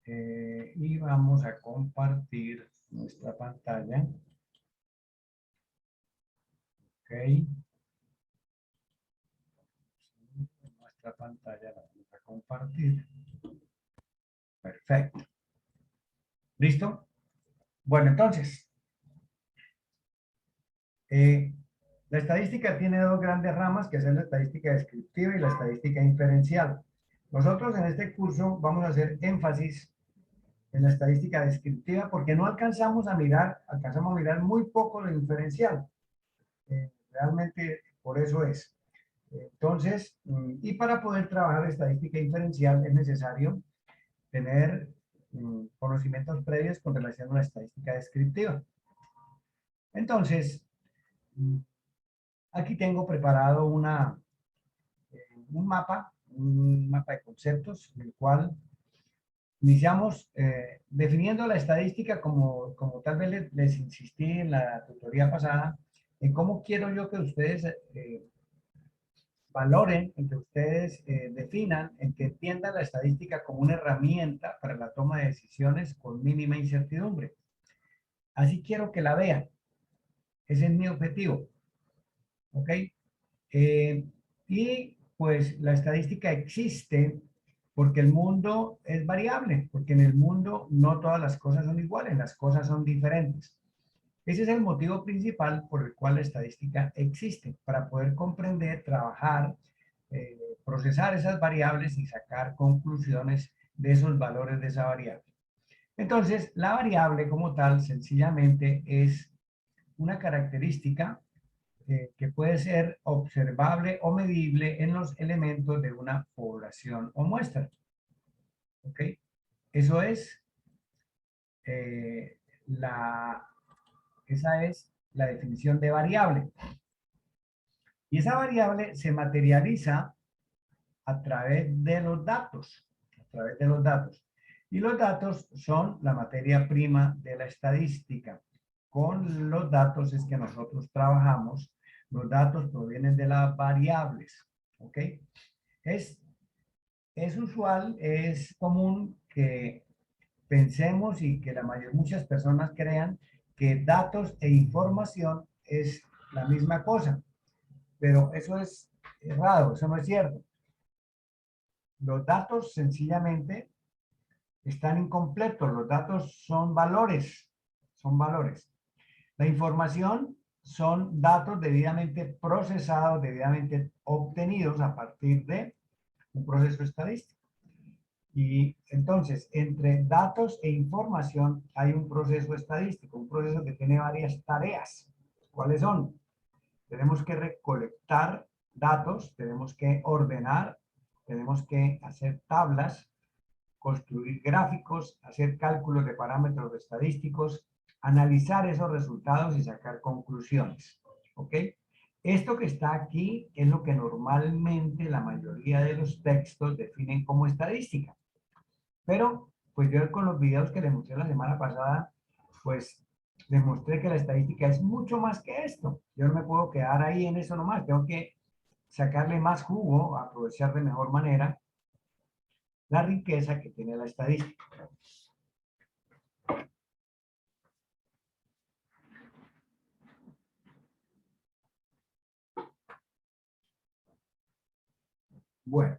y vamos a compartir nuestra pantalla. Ok. Nuestra pantalla la vamos a compartir. Perfecto. ¿Listo? Bueno, entonces, la estadística tiene dos grandes ramas, que son la estadística descriptiva y la estadística inferencial. Nosotros en este curso vamos a hacer énfasis en la estadística descriptiva porque no alcanzamos a mirar muy poco lo inferencial. Realmente por eso es. Entonces, y para poder trabajar estadística inferencial es necesario tener conocimientos previos con relación a la estadística descriptiva. Entonces, aquí tengo preparado un mapa de conceptos, en el cual iniciamos definiendo la estadística como tal vez les insistí en la tutoría pasada, en cómo quiero yo que ustedes valoren, en que ustedes definan, en que entiendan la estadística como una herramienta para la toma de decisiones con mínima incertidumbre. Así quiero que la vean. Ese es mi objetivo. ¿Ok? Y pues la estadística existe porque el mundo es variable, porque en el mundo no todas las cosas son iguales, las cosas son diferentes. Ese es el motivo principal por el cual la estadística existe, para poder comprender, trabajar, procesar esas variables y sacar conclusiones de esos valores de esa variable. Entonces, la variable como tal, sencillamente, es una característica que puede ser observable o medible en los elementos de una población o muestra. ¿Ok? Eso es esa es la definición de variable. Y esa variable se materializa a través de los datos. A través de los datos. Y los datos son la materia prima de la estadística. Con los datos es que nosotros trabajamos. Los datos provienen de las variables. ¿Ok? Es usual, es común que pensemos y que muchas personas crean que datos e información es la misma cosa. Pero eso es errado, eso no es cierto. Los datos sencillamente están incompletos, los datos son valores, son valores. La información son datos debidamente procesados, debidamente obtenidos a partir de un proceso estadístico. Y entonces, entre datos e información hay un proceso estadístico, un proceso que tiene varias tareas. ¿Cuáles son? Tenemos que recolectar datos, tenemos que ordenar, tenemos que hacer tablas, construir gráficos, hacer cálculos de parámetros estadísticos, analizar esos resultados y sacar conclusiones. ¿Ok? Esto que está aquí es lo que normalmente la mayoría de los textos definen como estadística. Pero, pues yo con los videos que les mostré la semana pasada, pues les mostré que la estadística es mucho más que esto. Yo no me puedo quedar ahí en eso nomás. Tengo que sacarle más jugo, aprovechar de mejor manera la riqueza que tiene la estadística. Bueno,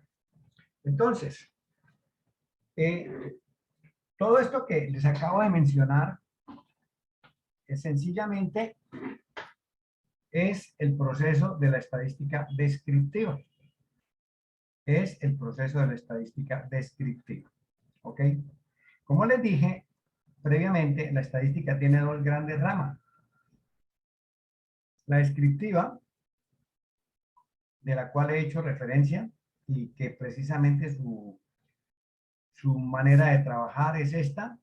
entonces, todo esto que les acabo de mencionar sencillamente es el proceso de la estadística descriptiva. Es el proceso de la estadística descriptiva. ¿Ok? Como les dije previamente, la estadística tiene dos grandes ramas. La descriptiva, de la cual he hecho referencia, y que precisamente su manera de trabajar es esta,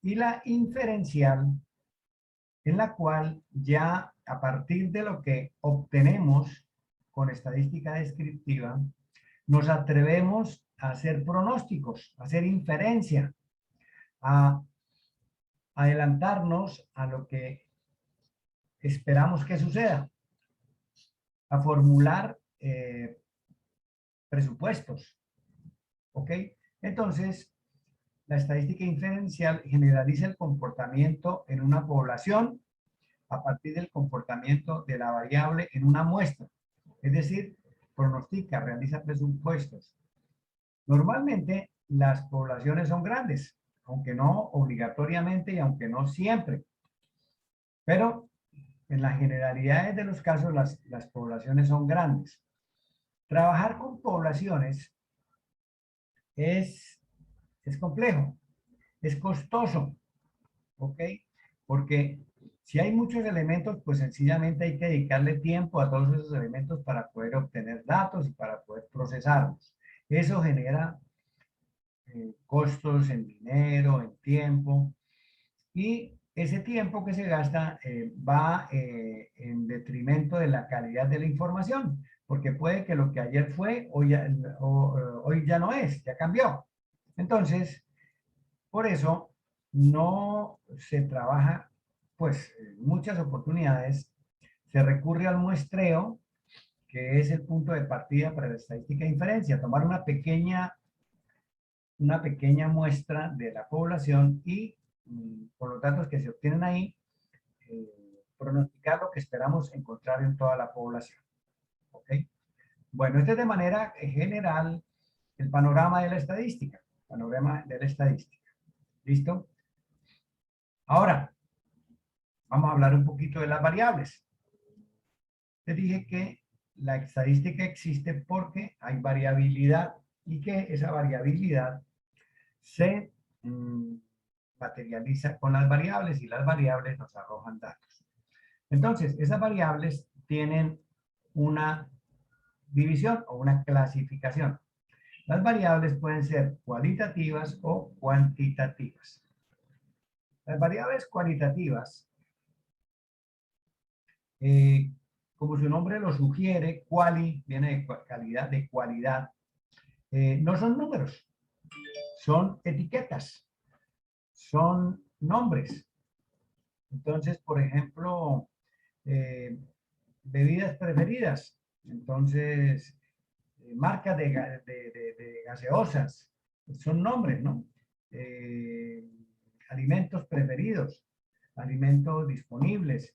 y la inferencial, en la cual ya a partir de lo que obtenemos con estadística descriptiva, nos atrevemos a hacer pronósticos, a hacer inferencia, a adelantarnos a lo que esperamos que suceda, a formular presupuestos. ¿Ok? Entonces, la estadística inferencial generaliza el comportamiento en una población a partir del comportamiento de la variable en una muestra. Es decir, pronostica, realiza presupuestos. Normalmente las poblaciones son grandes, aunque no obligatoriamente y aunque no siempre. Pero en las generalidades de los casos las poblaciones son grandes. Trabajar con poblaciones es complejo, es costoso, ¿ok? Porque si hay muchos elementos, pues sencillamente hay que dedicarle tiempo a todos esos elementos para poder obtener datos y para poder procesarlos. Eso genera costos en dinero, en tiempo, y ese tiempo que se gasta va en detrimento de la calidad de la información, porque puede que lo que ayer fue, hoy ya no es, ya cambió. Entonces, por eso no se trabaja, pues en muchas oportunidades se recurre al muestreo, que es el punto de partida para la estadística de inferencia, tomar una pequeña muestra de la población y por los datos que se obtienen ahí, pronosticar lo que esperamos encontrar en toda la población. ¿Ok? Bueno, este es de manera general el panorama de la estadística. Panorama de la estadística. ¿Listo? Ahora, vamos a hablar un poquito de las variables. Les dije que la estadística existe porque hay variabilidad y que esa variabilidad se materializa con las variables y las variables nos arrojan datos. Entonces, esas variables tienen una división o una clasificación. Las variables pueden ser cualitativas o cuantitativas. Las variables cualitativas, como su nombre lo sugiere, quali viene de calidad, de cualidad, no son números, son etiquetas, son nombres. Entonces, por ejemplo, bebidas preferidas, entonces, marcas de gaseosas, son nombres, ¿no? Alimentos preferidos, alimentos disponibles,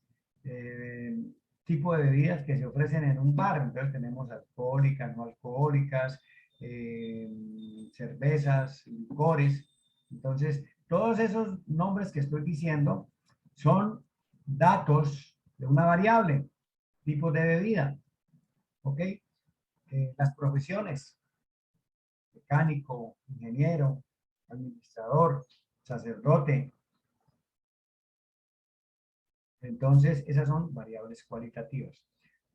tipo de bebidas que se ofrecen en un bar, entonces tenemos alcohólicas, no alcohólicas, cervezas, licores, entonces todos esos nombres que estoy diciendo son datos de una variable, tipo de bebida, ¿ok? Las profesiones, mecánico, ingeniero, administrador, sacerdote. Entonces, esas son variables cualitativas.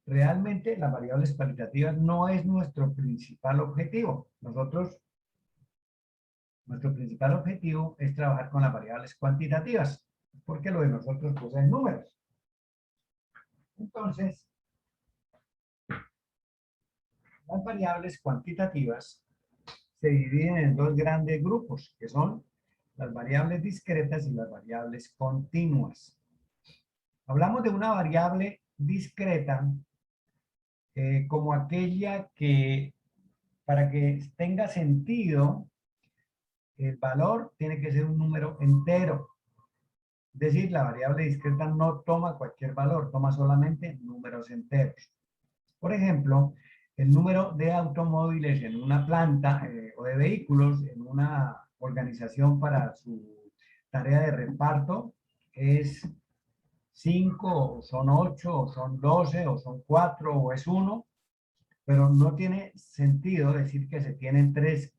Realmente, las variables cualitativas no es nuestro principal objetivo. Nuestro principal objetivo es trabajar con las variables cuantitativas, porque lo de nosotros pues es números. Entonces, las variables cuantitativas se dividen en dos grandes grupos, que son las variables discretas y las variables continuas. Hablamos de una variable discreta como aquella que, para que tenga sentido, el valor tiene que ser un número entero. Es decir, la variable discreta no toma cualquier valor, toma solamente números enteros. Por ejemplo, el número de automóviles en una planta o de vehículos en una organización para su tarea de reparto es 5, o son 8, o son 12, o son 4, o es 1, pero no tiene sentido decir que se tienen 3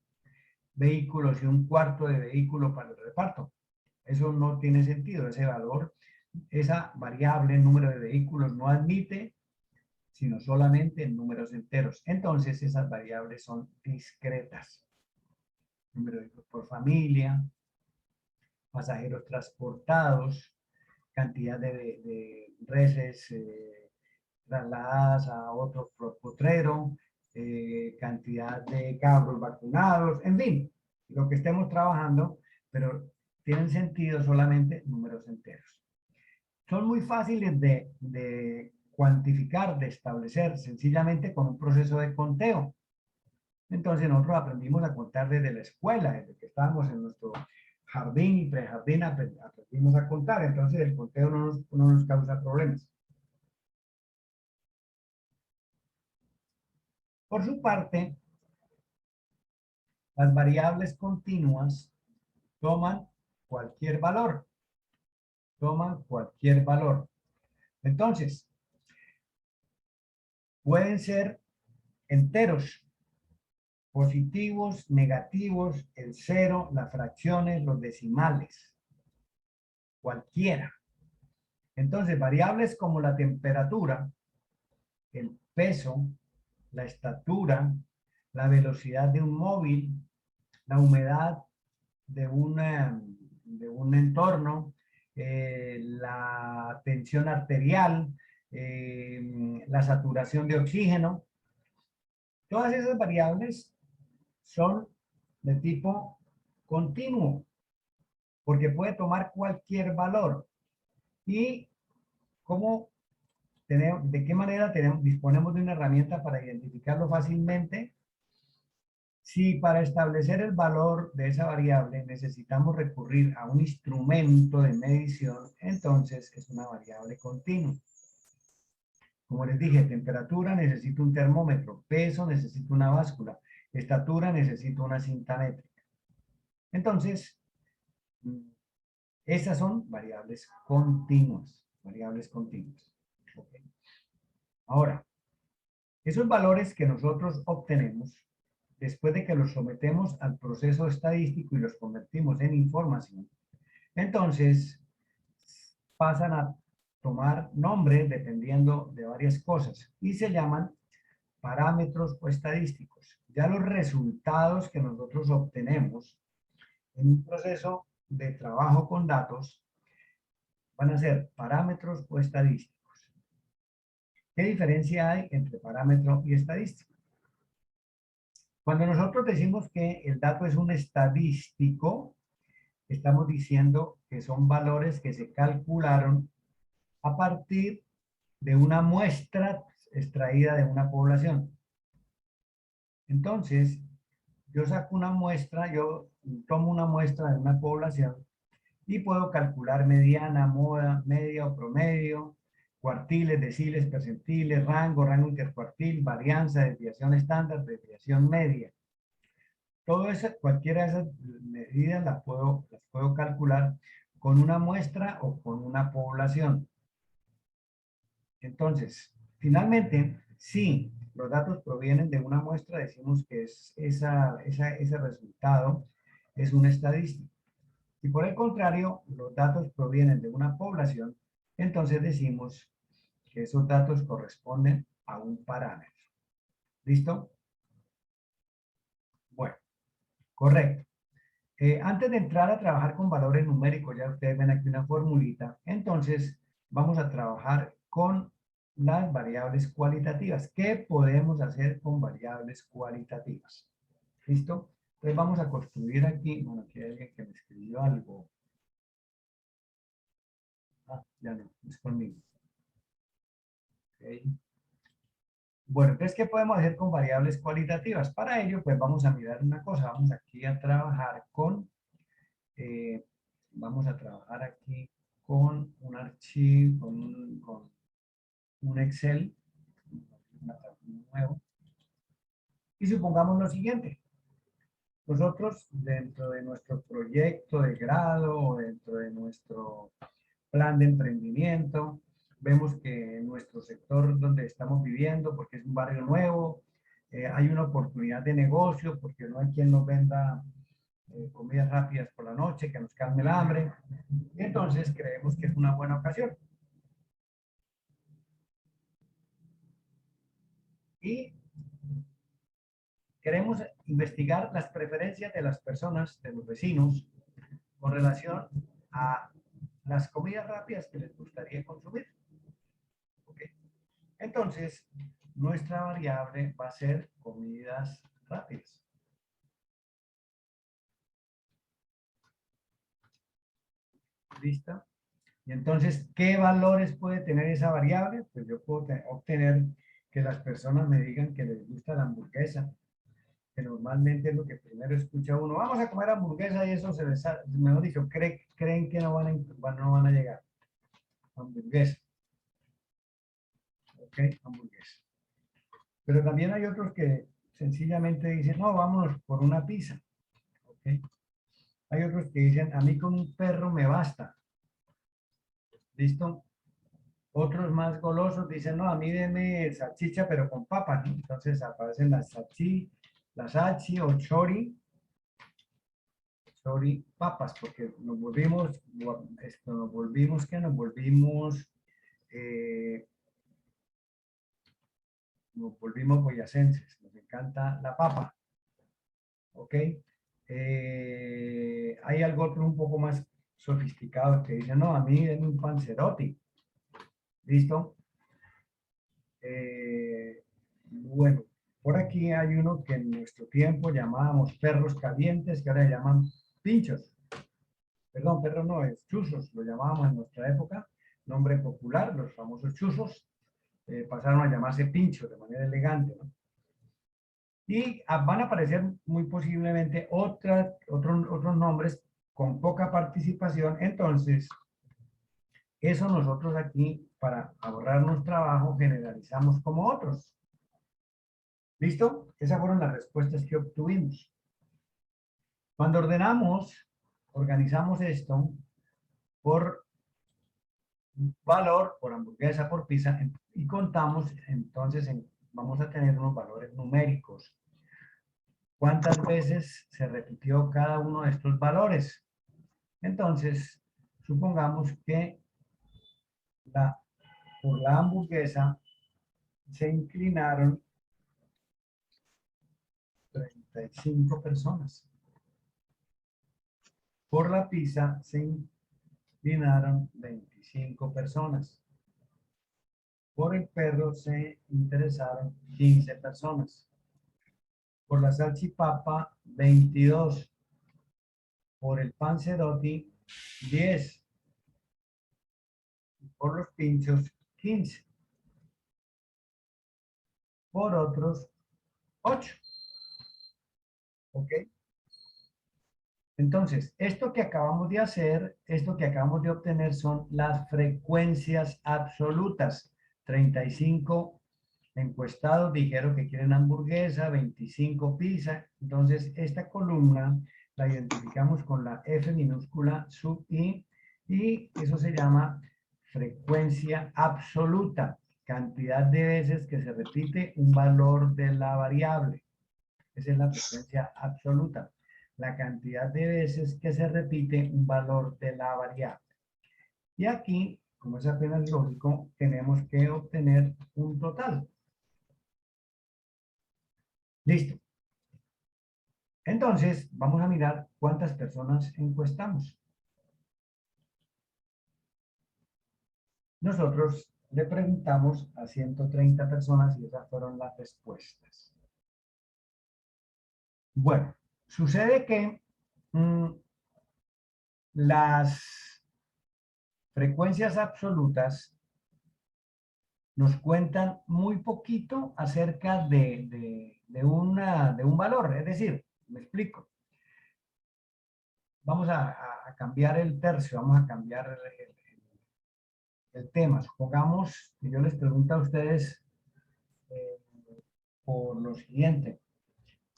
vehículos y un cuarto de vehículo para el reparto. Eso no tiene sentido, ese valor, esa variable, número de vehículos, no admite sino solamente en números enteros. Entonces, esas variables son discretas. Número de hijos por familia, pasajeros transportados, cantidad de reses trasladadas a otro potrero, cantidad de cabros vacunados, en fin, lo que estemos trabajando, pero tienen sentido solamente números enteros. Son muy fáciles de cuantificar, de establecer sencillamente con un proceso de conteo. Entonces nosotros aprendimos a contar desde la escuela, desde que estábamos en nuestro jardín y prejardín aprendimos a contar, entonces el conteo no nos causa problemas. Por su parte, las variables continuas toman cualquier valor, Entonces, pueden ser enteros, positivos, negativos, el cero, las fracciones, los decimales, cualquiera. Entonces, variables como la temperatura, el peso, la estatura, la velocidad de un móvil, la humedad de un entorno, la tensión arterial, la saturación de oxígeno. Todas esas variables son de tipo continuo, porque puede tomar cualquier valor. ¿Y de qué manera disponemos de una herramienta para identificarlo fácilmente? Si para establecer el valor de esa variable necesitamos recurrir a un instrumento de medición, entonces es una variable continua. Como les dije, temperatura necesito un termómetro, peso necesito una báscula, estatura necesito una cinta métrica. Entonces, esas son variables continuas, Okay. Ahora, esos valores que nosotros obtenemos, después de que los sometemos al proceso estadístico y los convertimos en información, entonces pasan a tomar nombre dependiendo de varias cosas y se llaman parámetros o estadísticos. Ya los resultados que nosotros obtenemos en un proceso de trabajo con datos van a ser parámetros o estadísticos. ¿Qué diferencia hay entre parámetro y estadístico? Cuando nosotros decimos que el dato es un estadístico, estamos diciendo que son valores que se calcularon a partir de una muestra extraída de una población. Entonces, yo saco una muestra, yo tomo una muestra de una población y puedo calcular mediana, moda, media o promedio, cuartiles, deciles, percentiles, rango intercuartil, varianza, desviación estándar, desviación media. Todo eso, cualquiera de esas medidas las puedo calcular con una muestra o con una población. Entonces, finalmente, si los datos provienen de una muestra, decimos que ese resultado es una estadística. Si por el contrario, los datos provienen de una población, entonces decimos que esos datos corresponden a un parámetro. ¿Listo? Bueno, correcto. Antes de entrar a trabajar con valores numéricos, ya ustedes ven aquí una formulita, entonces vamos a trabajar con las variables cualitativas. ¿Qué podemos hacer con variables cualitativas? ¿Listo? Entonces vamos a construir aquí, bueno, aquí hay alguien que me escribió algo. Ah, ya no, es conmigo. Okay. Bueno, entonces, ¿qué podemos hacer con variables cualitativas? Para ello, pues vamos a mirar una cosa. Vamos aquí a trabajar con, vamos a trabajar aquí con un archivo, con un Excel, nuevo. Y supongamos lo siguiente. Nosotros, dentro de nuestro proyecto de grado o dentro de nuestro plan de emprendimiento, vemos que en nuestro sector donde estamos viviendo, porque es un barrio nuevo, hay una oportunidad de negocio, porque no hay quien nos venda comidas rápidas por la noche, que nos calme el hambre. Y entonces creemos que es una buena ocasión. Y queremos investigar las preferencias de las personas, de los vecinos, con relación a las comidas rápidas que les gustaría consumir. ¿Okay? Entonces, nuestra variable va a ser comidas rápidas. ¿Listo? Y entonces, ¿qué valores puede tener esa variable? Pues yo puedo obtener que las personas me digan que les gusta la hamburguesa, que normalmente es lo que primero escucha uno. Vamos a comer hamburguesa y eso se les, mejor dicho, creen que no van a llegar. Hamburguesa. Ok, hamburguesa. Pero también hay otros que sencillamente dicen, no, vámonos por una pizza. ¿Okay? Hay otros que dicen, a mí con un perro me basta. ¿Listo? Otros más golosos dicen, no, a mí deme salchicha pero con papas. Entonces aparecen las salchi o chori papas, porque nos volvimos, eh, nos volvimos boyacenses, nos encanta la papa. ¿Ok? Hay algo otro un poco más sofisticado que dice, no, a mí es un panzerotti. ¿Listo? Bueno, por aquí hay uno que en nuestro tiempo llamábamos perros calientes, que ahora llaman pinchos. Perdón, perros no, es chuzos, lo llamábamos en nuestra época, nombre popular, los famosos chuzos, pasaron a llamarse pinchos de manera elegante, ¿no? Y van a aparecer muy posiblemente otros nombres con poca participación. Entonces, eso nosotros aquí, para ahorrarnos trabajo, generalizamos como otros. ¿Listo? Esas fueron las respuestas que obtuvimos. Cuando organizamos esto por valor, por hamburguesa, por pizza, y contamos, entonces vamos a tener unos valores numéricos. ¿Cuántas veces se repitió cada uno de estos valores? Entonces, supongamos que por la hamburguesa se inclinaron 35 personas. Por la pizza se inclinaron 25 personas. Por el perro se interesaron 15 personas. Por la salchipapa, 22. Por el panzerotti, 10. Por los pinchos, 15. Por otros, 8. ¿Ok? Entonces, esto que acabamos de hacer, esto que acabamos de obtener son las frecuencias absolutas. 35 encuestados dijeron que quieren hamburguesa, 25 pizza. Entonces, esta columna la identificamos con la F minúscula sub I y eso se llama frecuencia absoluta, cantidad de veces que se repite un valor de la variable. Esa es la frecuencia absoluta, la cantidad de veces que se repite un valor de la variable. Y aquí, como es apenas lógico, tenemos que obtener un total. Listo. Entonces, vamos a mirar cuántas personas encuestamos. Nosotros le preguntamos a 130 personas y esas fueron las respuestas. Bueno, sucede que las frecuencias absolutas nos cuentan muy poquito acerca de un valor. Es decir, me explico. Vamos a cambiar el tercio, vamos a cambiar el tema. Supongamos que yo les pregunto a ustedes por lo siguiente.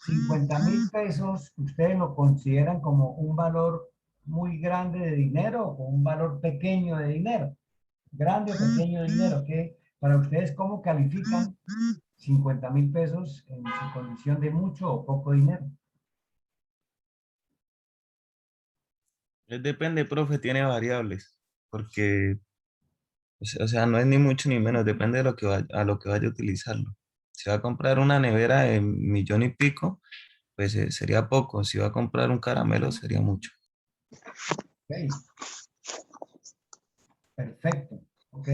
50,000 pesos, ¿ustedes lo consideran como un valor muy grande de dinero o un valor pequeño de dinero? Grande o pequeño de dinero, ¿qué? Para ustedes, ¿cómo califican 50,000 pesos en su condición de mucho o poco dinero? Depende, profe, tiene variables, porque, o sea, no es ni mucho ni menos, depende de a lo que vaya a utilizarlo. Si va a comprar una nevera de 1,000,000 y pico, pues sería poco. Si va a comprar un caramelo, sería mucho. Ok, perfecto, ok.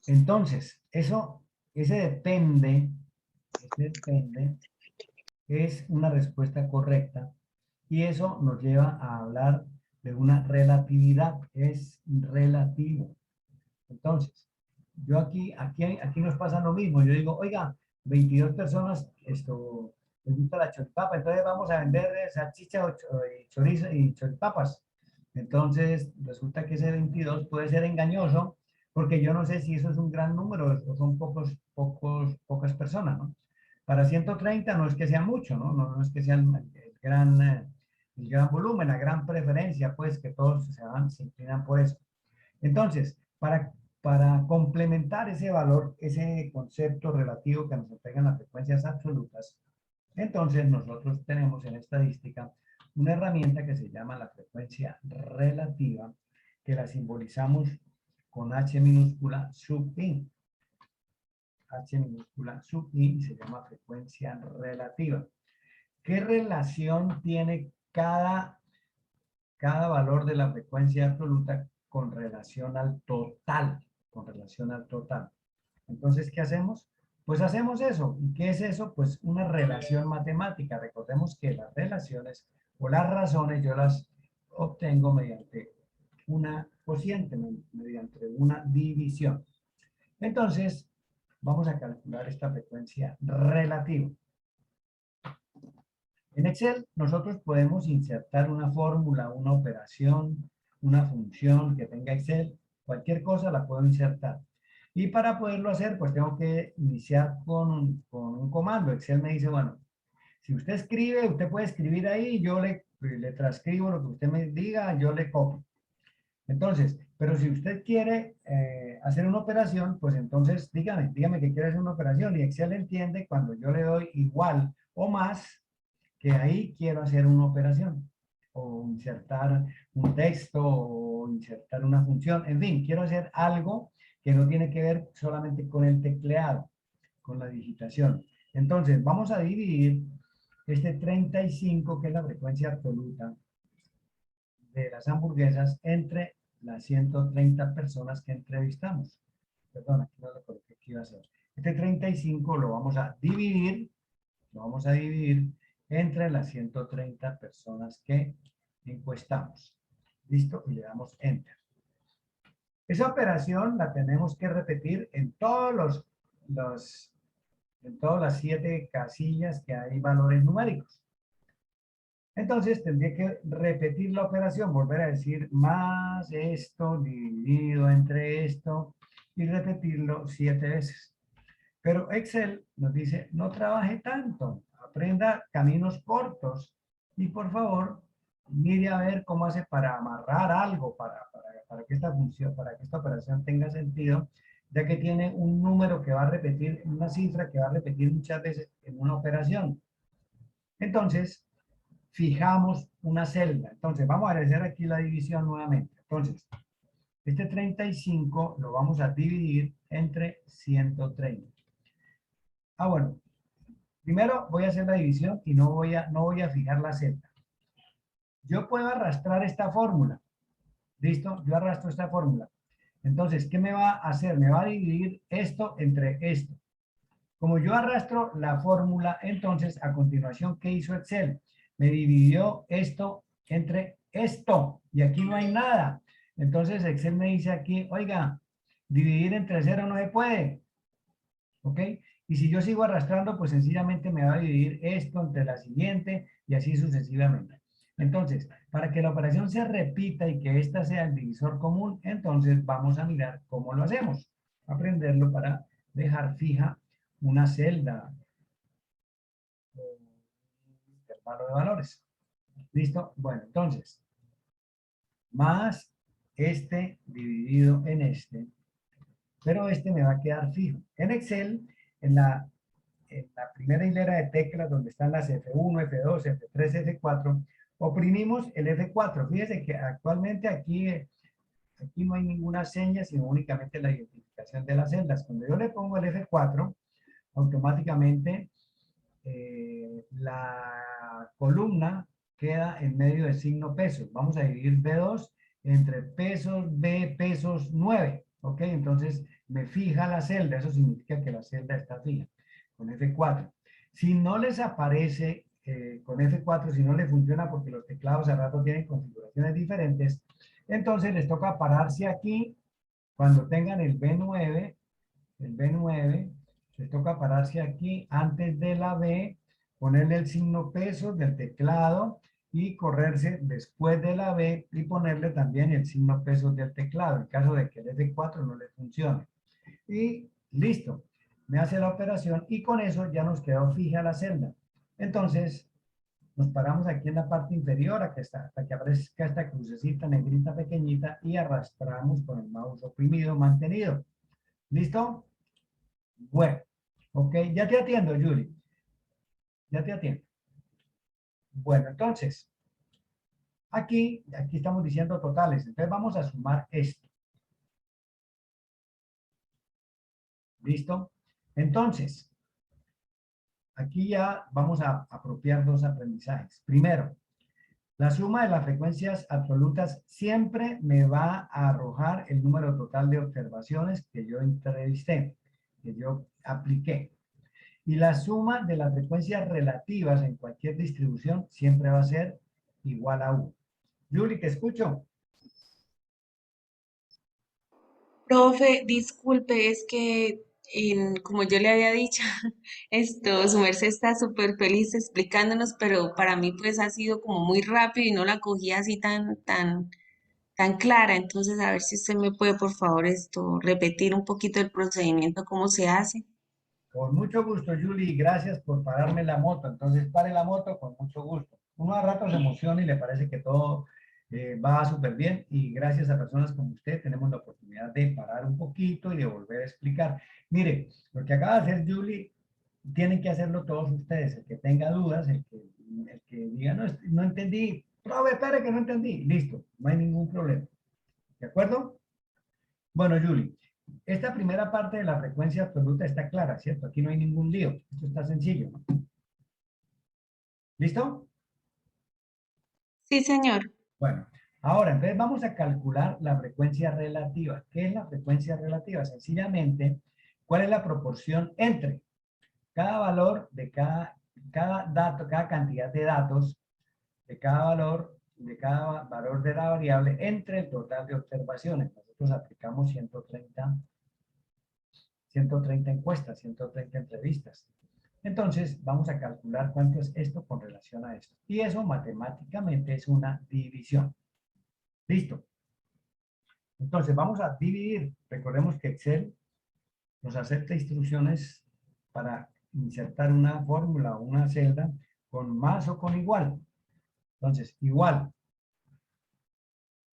Entonces, ese depende, es una respuesta correcta y eso nos lleva a hablar de una relatividad, es relativo. Entonces, yo aquí nos pasa lo mismo. Yo digo, oiga, 22 personas les gusta la choripapa, entonces vamos a vender salchicha y chorizo y choripapas. Entonces resulta que ese 22 puede ser engañoso porque yo no sé si eso es un gran número o son pocas personas, ¿no? Para 130 no es que sea mucho, ¿no? No es que sea el gran volumen, la gran preferencia, pues que todos se inclinan por eso. Entonces, para complementar ese valor, ese concepto relativo que nos entregan las frecuencias absolutas, entonces nosotros tenemos en estadística una herramienta que se llama la frecuencia relativa, que la simbolizamos con H minúscula sub i. H minúscula sub i se llama frecuencia relativa. ¿Qué relación tiene cada valor de la frecuencia absoluta con relación al total? Con relación al total. Entonces, ¿qué hacemos? Pues hacemos eso. ¿Y qué es eso? Pues una relación matemática. Recordemos que las relaciones o las razones yo las obtengo mediante una cociente, mediante una división. Entonces, vamos a calcular esta frecuencia relativa. En Excel nosotros podemos insertar una fórmula, una operación, una función que tenga Excel, cualquier cosa la puedo insertar. Y para poderlo hacer, pues tengo que iniciar con un comando. Excel me dice, bueno, si usted escribe, usted puede escribir ahí, yo le transcribo lo que usted me diga, yo le copio. Entonces, pero si usted quiere hacer una operación, pues entonces dígame que quiere hacer una operación y Excel entiende cuando yo le doy igual o más, que ahí quiero hacer una operación o insertar un texto o insertar una función, en fin, quiero hacer algo que no tiene que ver solamente con el tecleado, con la digitación. Entonces, vamos a dividir este 35, que es la frecuencia absoluta de las hamburguesas, entre las 130 personas que entrevistamos. Perdón, aquí no lo coloqué, aquí iba a ser. Este 35 lo vamos a dividir entre las 130 personas que encuestamos. ¿Listo? Y le damos Enter. Esa operación la tenemos que repetir en todas las 7 casillas que hay valores numéricos. Entonces tendría que repetir la operación, volver a decir más esto dividido entre esto y repetirlo 7 veces. Pero Excel nos dice, no trabaje tanto, aprenda caminos cortos y por favor, mire a ver cómo hace para amarrar algo, para que esta función, para que esta operación tenga sentido, ya que tiene un número que va a repetir, una cifra que va a repetir muchas veces en una operación. Entonces, fijamos una celda. Entonces, vamos a hacer aquí la división nuevamente. Entonces, este 35 lo vamos a dividir entre 130. Bueno, primero voy a hacer la división y no voy a fijar la celda. Yo puedo arrastrar esta fórmula. ¿Listo? Yo arrastro esta fórmula. Entonces, ¿qué me va a hacer? Me va a dividir esto entre esto. Como yo arrastro la fórmula, entonces, a continuación, ¿qué hizo Excel? Me dividió esto entre esto. Y aquí no hay nada. Entonces, Excel me dice aquí, oiga, dividir entre 0 no se puede. ¿Ok? Y si yo sigo arrastrando, pues sencillamente me va a dividir esto entre la siguiente y así sucesivamente. Entonces, para que la operación se repita y que esta sea el divisor común, entonces vamos a mirar cómo lo hacemos. Aprenderlo para dejar fija una celda o un intervalo de valores. ¿Listo? Bueno, entonces, más este dividido en este, pero este me va a quedar fijo. En Excel, en la primera hilera de teclas donde están las F1, F2, F3, F4, oprimimos el F4. Fíjese que actualmente aquí no hay ninguna seña, sino únicamente la identificación de las celdas. Cuando yo le pongo el F4, automáticamente la columna queda en medio del signo pesos. Vamos a dividir B2 entre pesos, B, pesos 9. ¿Ok? Entonces me fija la celda. Eso significa que la celda está fija con F4. Si no les aparece con F4, si no le funciona porque los teclados a rato tienen configuraciones diferentes, entonces les toca pararse aquí cuando tengan el B9, les toca pararse aquí antes de la B ponerle el signo peso del teclado y correrse después de la B y ponerle también el signo peso del teclado, en caso de que el F4 no le funcione. Y listo, me hace la operación y con eso ya nos quedó fija la celda. Entonces, nos paramos aquí en la parte inferior hasta que aparezca esta crucecita negrita pequeñita y arrastramos con el mouse oprimido, mantenido. ¿Listo? Bueno, ok, ya te atiendo, Julie. Ya te atiendo. Bueno, entonces, aquí estamos diciendo totales. Entonces vamos a sumar esto. ¿Listo? Entonces, aquí ya vamos a apropiar dos aprendizajes. Primero, la suma de las frecuencias absolutas siempre me va a arrojar el número total de observaciones que yo entrevisté, que yo apliqué. Y la suma de las frecuencias relativas en cualquier distribución siempre va a ser igual a 1. Julie, te escucho. Profe, disculpe, es que como yo le había dicho, su merced está súper feliz explicándonos, pero para mí pues ha sido como muy rápido y no la cogía así tan clara. Entonces, a ver si usted me puede, por favor, repetir un poquito el procedimiento, cómo se hace. Con mucho gusto, Julie, gracias por pararme la moto. Entonces, pare la moto con mucho gusto. Uno a rato se emociona y le parece que todo va súper bien y gracias a personas como usted tenemos la oportunidad de parar un poquito y de volver a explicar. Mire, lo que acaba de hacer Julie, tienen que hacerlo todos ustedes. El que tenga dudas, el que diga, no, no entendí, profe, espere que no entendí. Listo, no hay ningún problema. ¿De acuerdo? Bueno, Julie, esta primera parte de la frecuencia absoluta está clara, ¿cierto? Aquí no hay ningún lío. Esto está sencillo. ¿Listo? Sí, señor. Bueno, ahora entonces vamos a calcular la frecuencia relativa. ¿Qué es la frecuencia relativa? Sencillamente, ¿cuál es la proporción entre cada valor de cada dato, cada cantidad de datos, de cada valor de la variable entre el total de observaciones? Nosotros aplicamos 130 encuestas, 130 entrevistas. Entonces, vamos a calcular cuánto es esto con relación a esto. Y eso matemáticamente es una división. Listo. Entonces, vamos a dividir. Recordemos que Excel nos acepta instrucciones para insertar una fórmula o una celda con más o con igual. Entonces, igual.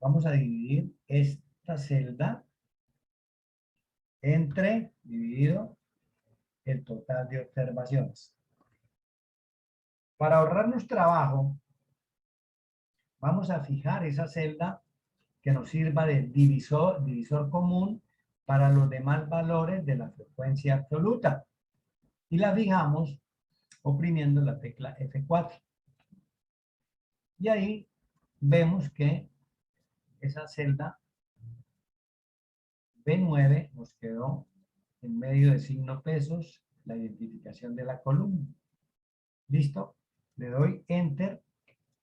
Vamos a dividir esta celda entre, dividido, el total de observaciones. Para ahorrarnos trabajo, vamos a fijar esa celda que nos sirva de divisor común para los demás valores de la frecuencia absoluta. Y la fijamos oprimiendo la tecla F4. Y ahí vemos que esa celda B9 nos quedó en medio de signo pesos la identificación de la columna. ¿Listo? Le doy Enter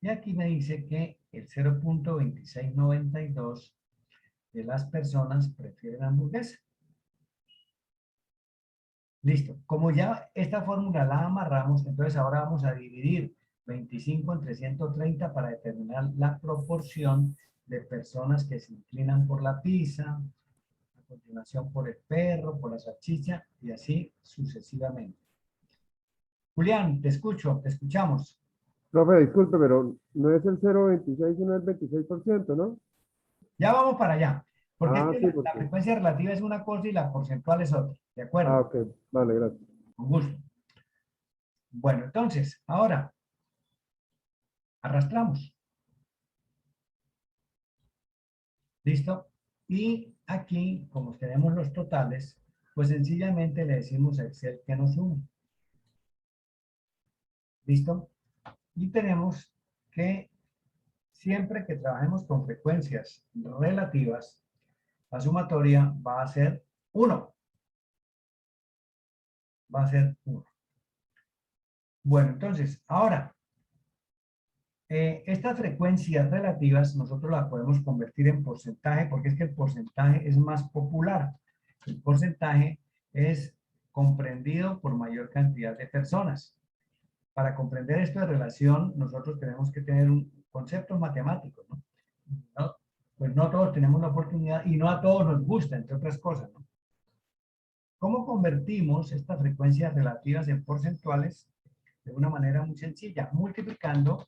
y aquí me dice que el 0.2692 de las personas prefieren hamburguesa. Listo. Como ya esta fórmula la amarramos, entonces ahora vamos a dividir 25 entre 130 para determinar la proporción de personas que se inclinan por la pizza, a continuación por el perro, por la salchicha y así sucesivamente. Julián, te escucho, te escuchamos. Profe, disculpe, pero no es el 0,26, sino el 26%, ¿no? Ya vamos para allá, porque es Ah, que sí, la porque. frecuencia relativa es una cosa y la porcentual es otra. ¿De Ah, acuerdo? ok, vale, gracias. Con gusto. Bueno, entonces, ahora arrastramos. ¿Listo? Y aquí, como tenemos los totales, pues sencillamente le decimos a Excel que nos sume. ¿Listo? Y tenemos que siempre que trabajemos con frecuencias relativas, la sumatoria va a ser 1. Va a ser 1. Bueno, entonces, ahora, estas frecuencias relativas nosotros las podemos convertir en porcentaje porque es que el porcentaje es más popular. El porcentaje es comprendido por mayor cantidad de personas. para comprender esto de relación, nosotros tenemos que tener un concepto matemático, ¿no? ¿No? Pues no todos tenemos la oportunidad y no a todos nos gusta, entre otras cosas, ¿no? ¿Cómo convertimos estas frecuencias relativas en porcentuales? De una manera muy sencilla, multiplicando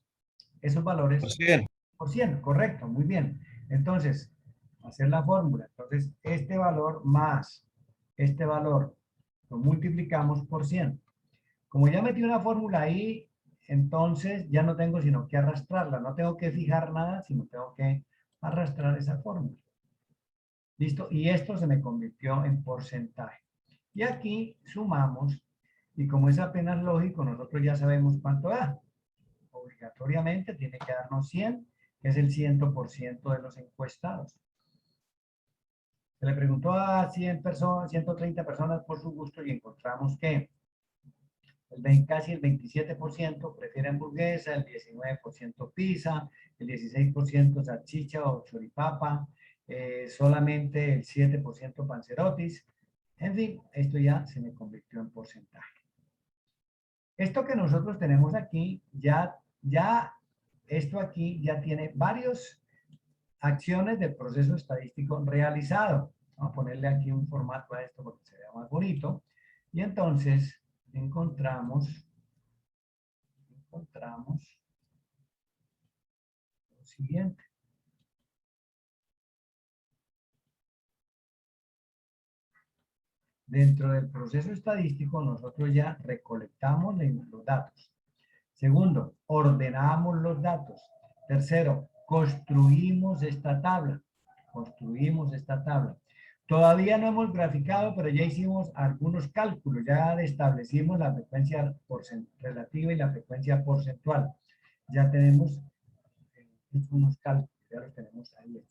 esos valores Por 100. por 100, correcto, muy bien. Entonces, hacer la fórmula. Entonces, este valor más este valor lo multiplicamos por 100. Como ya metí una fórmula ahí, entonces ya no tengo sino que arrastrarla. No tengo que fijar nada, sino tengo que arrastrar esa fórmula. ¿Listo? Y esto se me convirtió en porcentaje. Y aquí sumamos, y como es apenas lógico, nosotros ya sabemos cuánto da. Obligatoriamente tiene que darnos 100, que es el 100% de los encuestados. Se le preguntó a 100 personas, 130 personas por su gusto y encontramos que casi el 27% prefiere hamburguesa, el 19% pizza, el 16% salchicha o choripapa, solamente el 7% panzerotis. En fin, esto ya se me convirtió en porcentaje. Esto que nosotros tenemos aquí, esto aquí ya tiene varias acciones del proceso estadístico realizado. Vamos a ponerle aquí un formato a esto porque se vea más bonito. Y entonces encontramos lo siguiente. Dentro del proceso estadístico, nosotros ya recolectamos los datos. Segundo, ordenamos los datos. Tercero, construimos esta tabla. Todavía no hemos graficado, pero ya hicimos algunos cálculos. Ya establecimos la frecuencia relativa y la frecuencia porcentual. Ya tenemos unos cálculos, ya los tenemos ahí.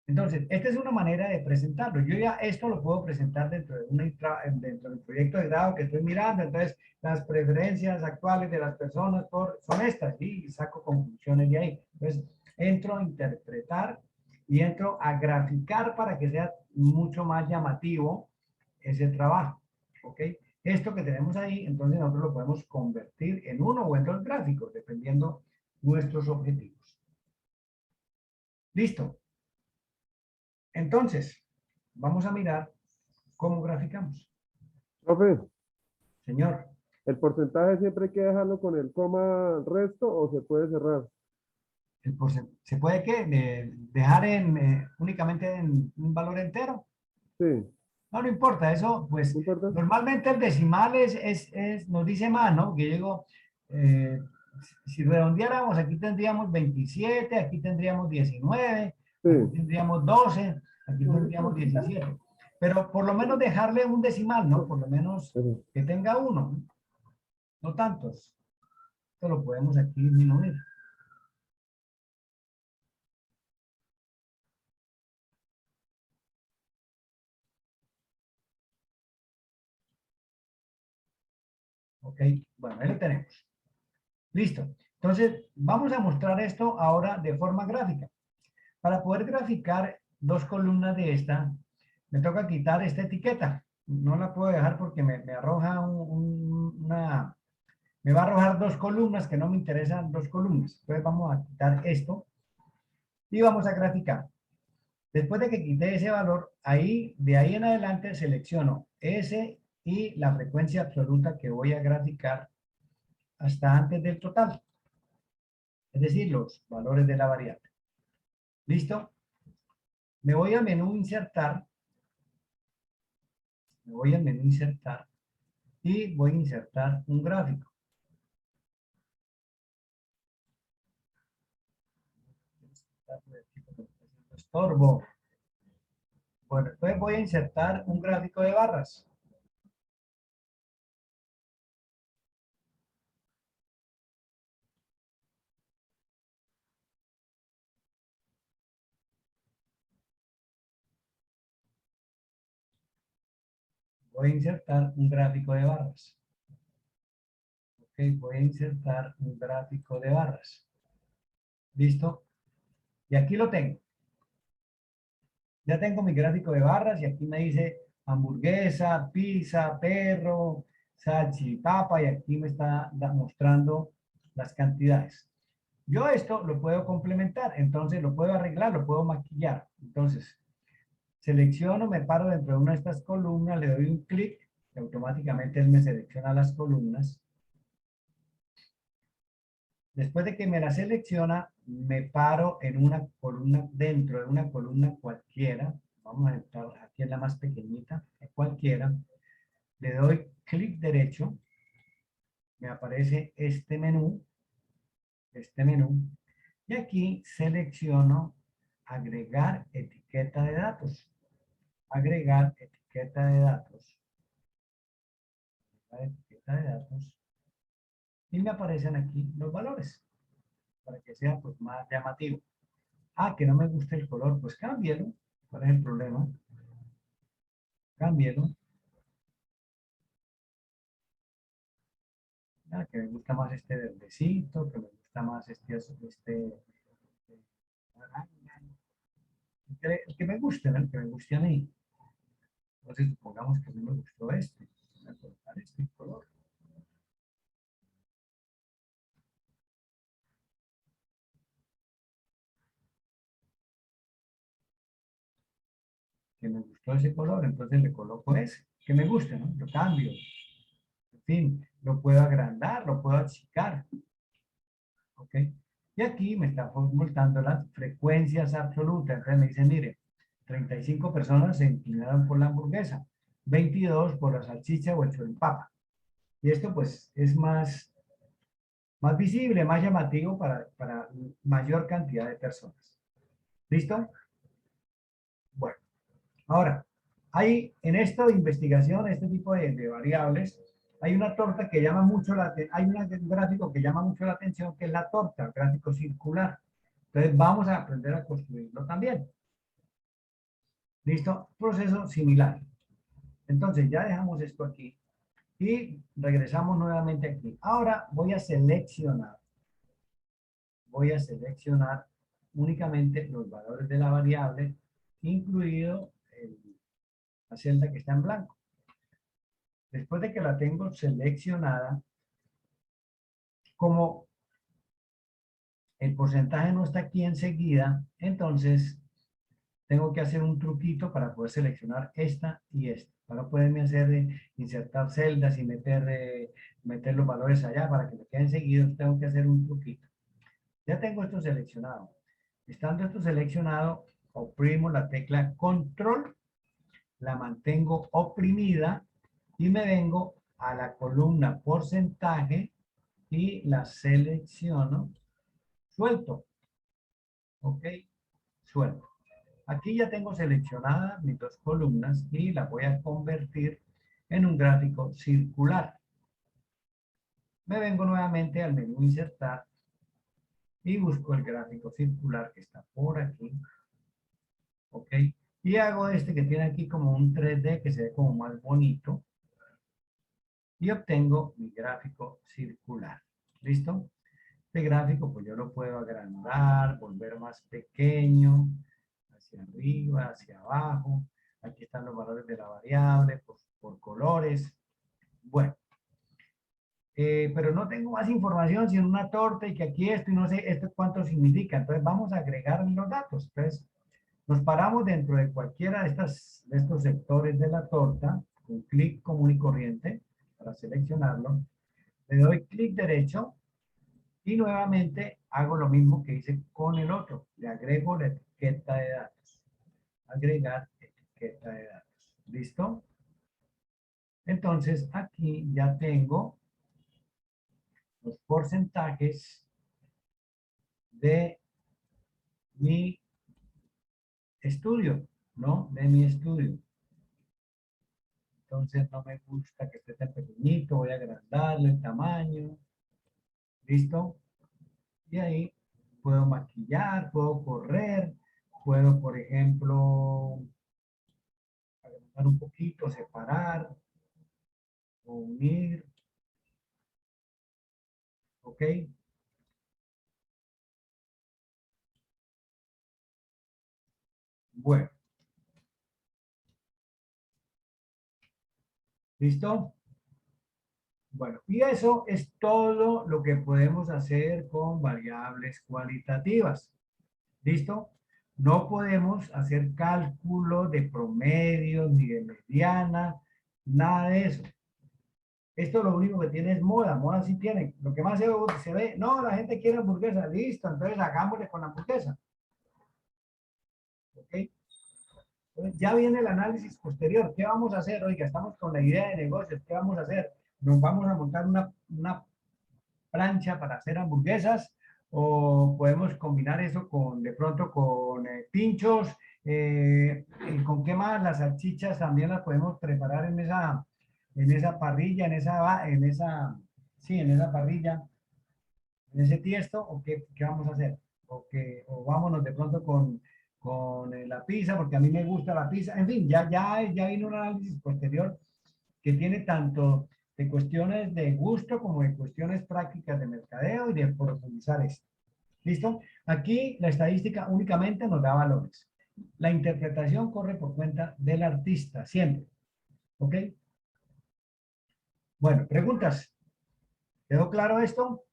Entonces, esta es una manera de presentarlo. Yo ya esto lo puedo presentar dentro del proyecto de grado que estoy mirando. Entonces, las preferencias actuales de las personas son estas y saco conclusiones de ahí. Entonces, entro a interpretar y entro a graficar para que sea mucho más llamativo ese trabajo. ¿Ok? Esto que tenemos ahí, entonces nosotros lo podemos convertir en uno o en dos gráficos, dependiendo nuestros objetivos. ¿Listo? Entonces, vamos a mirar cómo graficamos. Profe, Señor, ¿el porcentaje siempre hay que dejarlo con el coma resto o se puede cerrar? ¿se puede qué? ¿Dejar únicamente en un valor entero? Sí, No, no importa, eso pues ¿no importa? normalmente el decimal nos dice más, ¿no? Porque yo digo, eh, si redondeáramos, aquí tendríamos 27, aquí tendríamos 19, Sí. aquí tendríamos 12, aquí tendríamos 17. Pero por lo menos dejarle un decimal, ¿no? Por lo menos Ujú. que tenga uno, no tantos. Esto lo podemos aquí disminuir. Ok, bueno, ahí lo tenemos. Listo. Entonces, vamos a mostrar esto ahora de forma gráfica. Para poder graficar dos columnas de esta, me toca quitar esta etiqueta. No la puedo dejar porque me arroja me va a arrojar dos columnas que no me interesan dos columnas. Entonces vamos a quitar esto y vamos a graficar. Después de que quité ese valor, de ahí en adelante selecciono ese y la frecuencia absoluta que voy a graficar hasta antes del total. Es decir, los valores de la variable. ¿Listo? Me voy al menú insertar. Me voy al menú insertar y voy a insertar un gráfico. Estorbo. Bueno, después voy a insertar un gráfico de barras. Voy a insertar un gráfico de barras. Ok, voy a insertar un gráfico de barras. ¿Listo? Y aquí lo tengo. Ya tengo mi gráfico de barras y aquí me dice hamburguesa, pizza, perro, salchipapa y aquí me está mostrando las cantidades. Yo esto lo puedo complementar, entonces lo puedo arreglar, lo puedo maquillar. Entonces, selecciono, me paro dentro de una de estas columnas, le doy un clic y automáticamente él me selecciona las columnas. Después de que me la selecciona, me paro en una columna, dentro de una columna cualquiera. Vamos a entrar aquí en la más pequeñita, cualquiera. Le doy clic derecho. Me aparece este menú. Y aquí selecciono agregar etiqueta de datos. Agregar etiqueta de datos. Etiqueta de datos. Y me aparecen aquí los valores, para que sea pues más llamativo. Ah, que no me gusta el color, pues cámbielo. ¿Cuál es el problema? Cámbielo. Ah, que me gusta más este verdecito, que me gusta más el que me guste, ¿no? El que me guste a mí. Entonces supongamos que a mí me gustó este. Voy a colocar este color. Que me gustó ese color, entonces le coloco ese, que me guste, ¿no? Lo cambio. En fin, lo puedo agrandar, lo puedo achicar. ¿Ok? Y aquí me está mostrando las frecuencias absolutas. Entonces me dice, mire, 35 personas se inclinaron por la hamburguesa, 22 por la salchicha o el choripapa. Y esto pues es más visible, más llamativo para mayor cantidad de personas. ¿Listo? Bueno. Ahora, hay en esta investigación, este tipo de variables, hay una torta que llama mucho hay un gráfico que llama mucho la atención, que es la torta, el gráfico circular. Entonces vamos a aprender a construirlo también. ¿Listo? Proceso similar. Entonces ya dejamos esto aquí y regresamos nuevamente aquí. Ahora voy a seleccionar únicamente los valores de la variable, incluido la celda que está en blanco. Después de que la tengo seleccionada, como el porcentaje no está aquí enseguida, entonces tengo que hacer un truquito para poder seleccionar esta y esta. Para poderme hacer insertar celdas y meter los valores allá para que me queden seguidos, tengo que hacer un truquito. Ya tengo esto seleccionado. Estando esto seleccionado, oprimo la tecla control, la mantengo oprimida y me vengo a la columna porcentaje y la selecciono, suelto, ok, suelto. Aquí ya tengo seleccionadas mis dos columnas y las voy a convertir en un gráfico circular. Me vengo nuevamente al menú insertar y busco el gráfico circular que está por aquí, ok, y hago este que tiene aquí como un 3D que se ve como más bonito y obtengo mi gráfico circular. ¿Listo? Este gráfico pues yo lo puedo agrandar, volver más pequeño, hacia arriba, hacia abajo. Aquí están los valores de la variable por colores. Bueno, pero no tengo más información sino una torta y que aquí esto y no sé esto cuánto significa. Entonces vamos a agregar los datos. Entonces nos paramos dentro de cualquiera de estos sectores de la torta, con clic común y corriente para seleccionarlo. Le doy clic derecho y nuevamente hago lo mismo que hice con el otro. Le agrego la etiqueta de datos. Agregar etiqueta de datos. ¿Listo? Entonces aquí ya tengo los porcentajes de mi estudio, ¿no? De mi estudio. Entonces no me gusta que esté tan pequeñito, voy a agrandarle el tamaño. ¿Listo? Y ahí puedo maquillar, puedo correr, puedo, por ejemplo, agrandar un poquito, separar, o unir. ¿Ok? Bueno. ¿Listo? Bueno, y eso es todo lo que podemos hacer con variables cualitativas. ¿Listo? No podemos hacer cálculo de promedio ni de mediana, nada de eso. Esto lo único que tiene es moda, moda sí tiene. Lo que más se ve, no, la gente quiere hamburguesa, listo, entonces hagámosle con la hamburguesa. ¿Ok? Entonces, ya viene el análisis posterior. ¿Qué vamos a hacer? Oiga, estamos con la idea de negocios. ¿Qué vamos a hacer? Nos vamos a montar una plancha para hacer hamburguesas o podemos combinar eso con, de pronto, con pinchos. ¿Y con qué más? Las salchichas también las podemos preparar en esa parrilla, sí, en esa parrilla, en ese tiesto, o qué vamos a hacer. O vámonos de pronto con la pizza, porque a mí me gusta la pizza. En fin, ya vino un análisis posterior que tiene tanto de cuestiones de gusto como de cuestiones prácticas de mercadeo y de profundizar esto. ¿Listo? Aquí la estadística únicamente nos da valores. La interpretación corre por cuenta del artista, siempre. ¿Ok? Bueno, preguntas. ¿Quedó claro esto?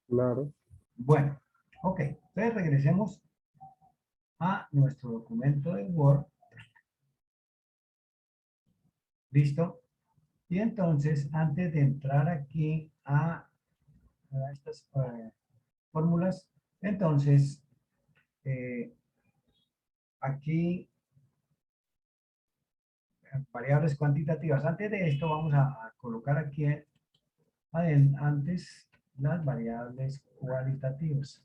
Claro. Bueno, ok. Entonces regresemos a nuestro documento de Word. ¿Listo? Y entonces, antes de entrar aquí a estas fórmulas, entonces, aquí, variables cuantitativas. Antes de esto, vamos a colocar aquí antes las variables cualitativas.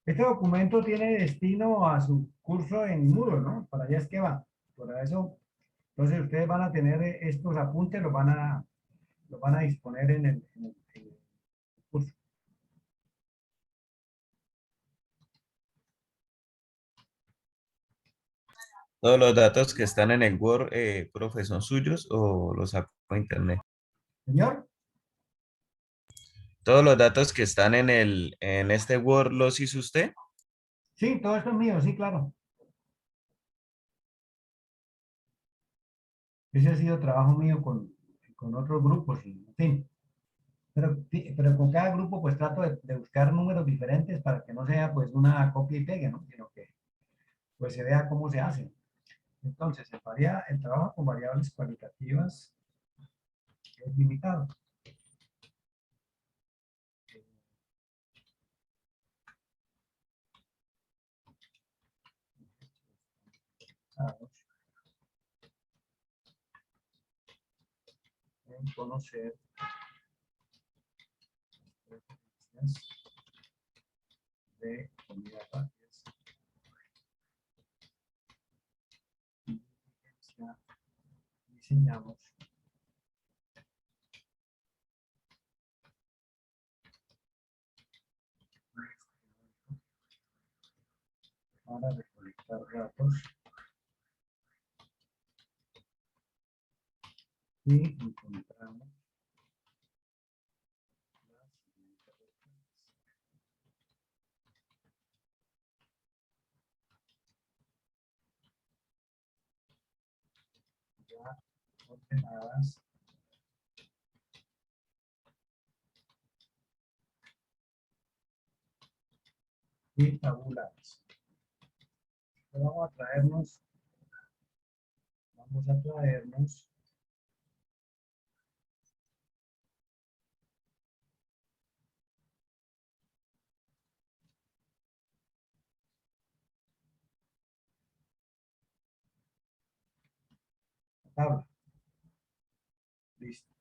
Este documento tiene destino a su curso en Moodle, ¿no? Para allá es que va. Por eso, entonces ustedes van a tener estos apuntes, los van a disponer en el curso. ¿Todos los datos que están en el Word, profe, son suyos o los sacó de internet? Señor, ¿Todos los datos que están en este Word los hizo usted? sí, todo esto es mío, sí, claro. Ese ha sido trabajo mío con otros grupos, y, en fin. Pero con cada grupo pues trato de buscar números diferentes para que no sea pues una copia y pegue, ¿no? Sino que pues se vea cómo se hace. Entonces, el trabajo con variables cualitativas es limitado. En conocer preferencias de comidas rápidas y diseñamos para recolectar datos y encontramos las siguientes respuestas. Ya ordenadas y tabuladas. Pero vamos a traernos la tabla. Listo.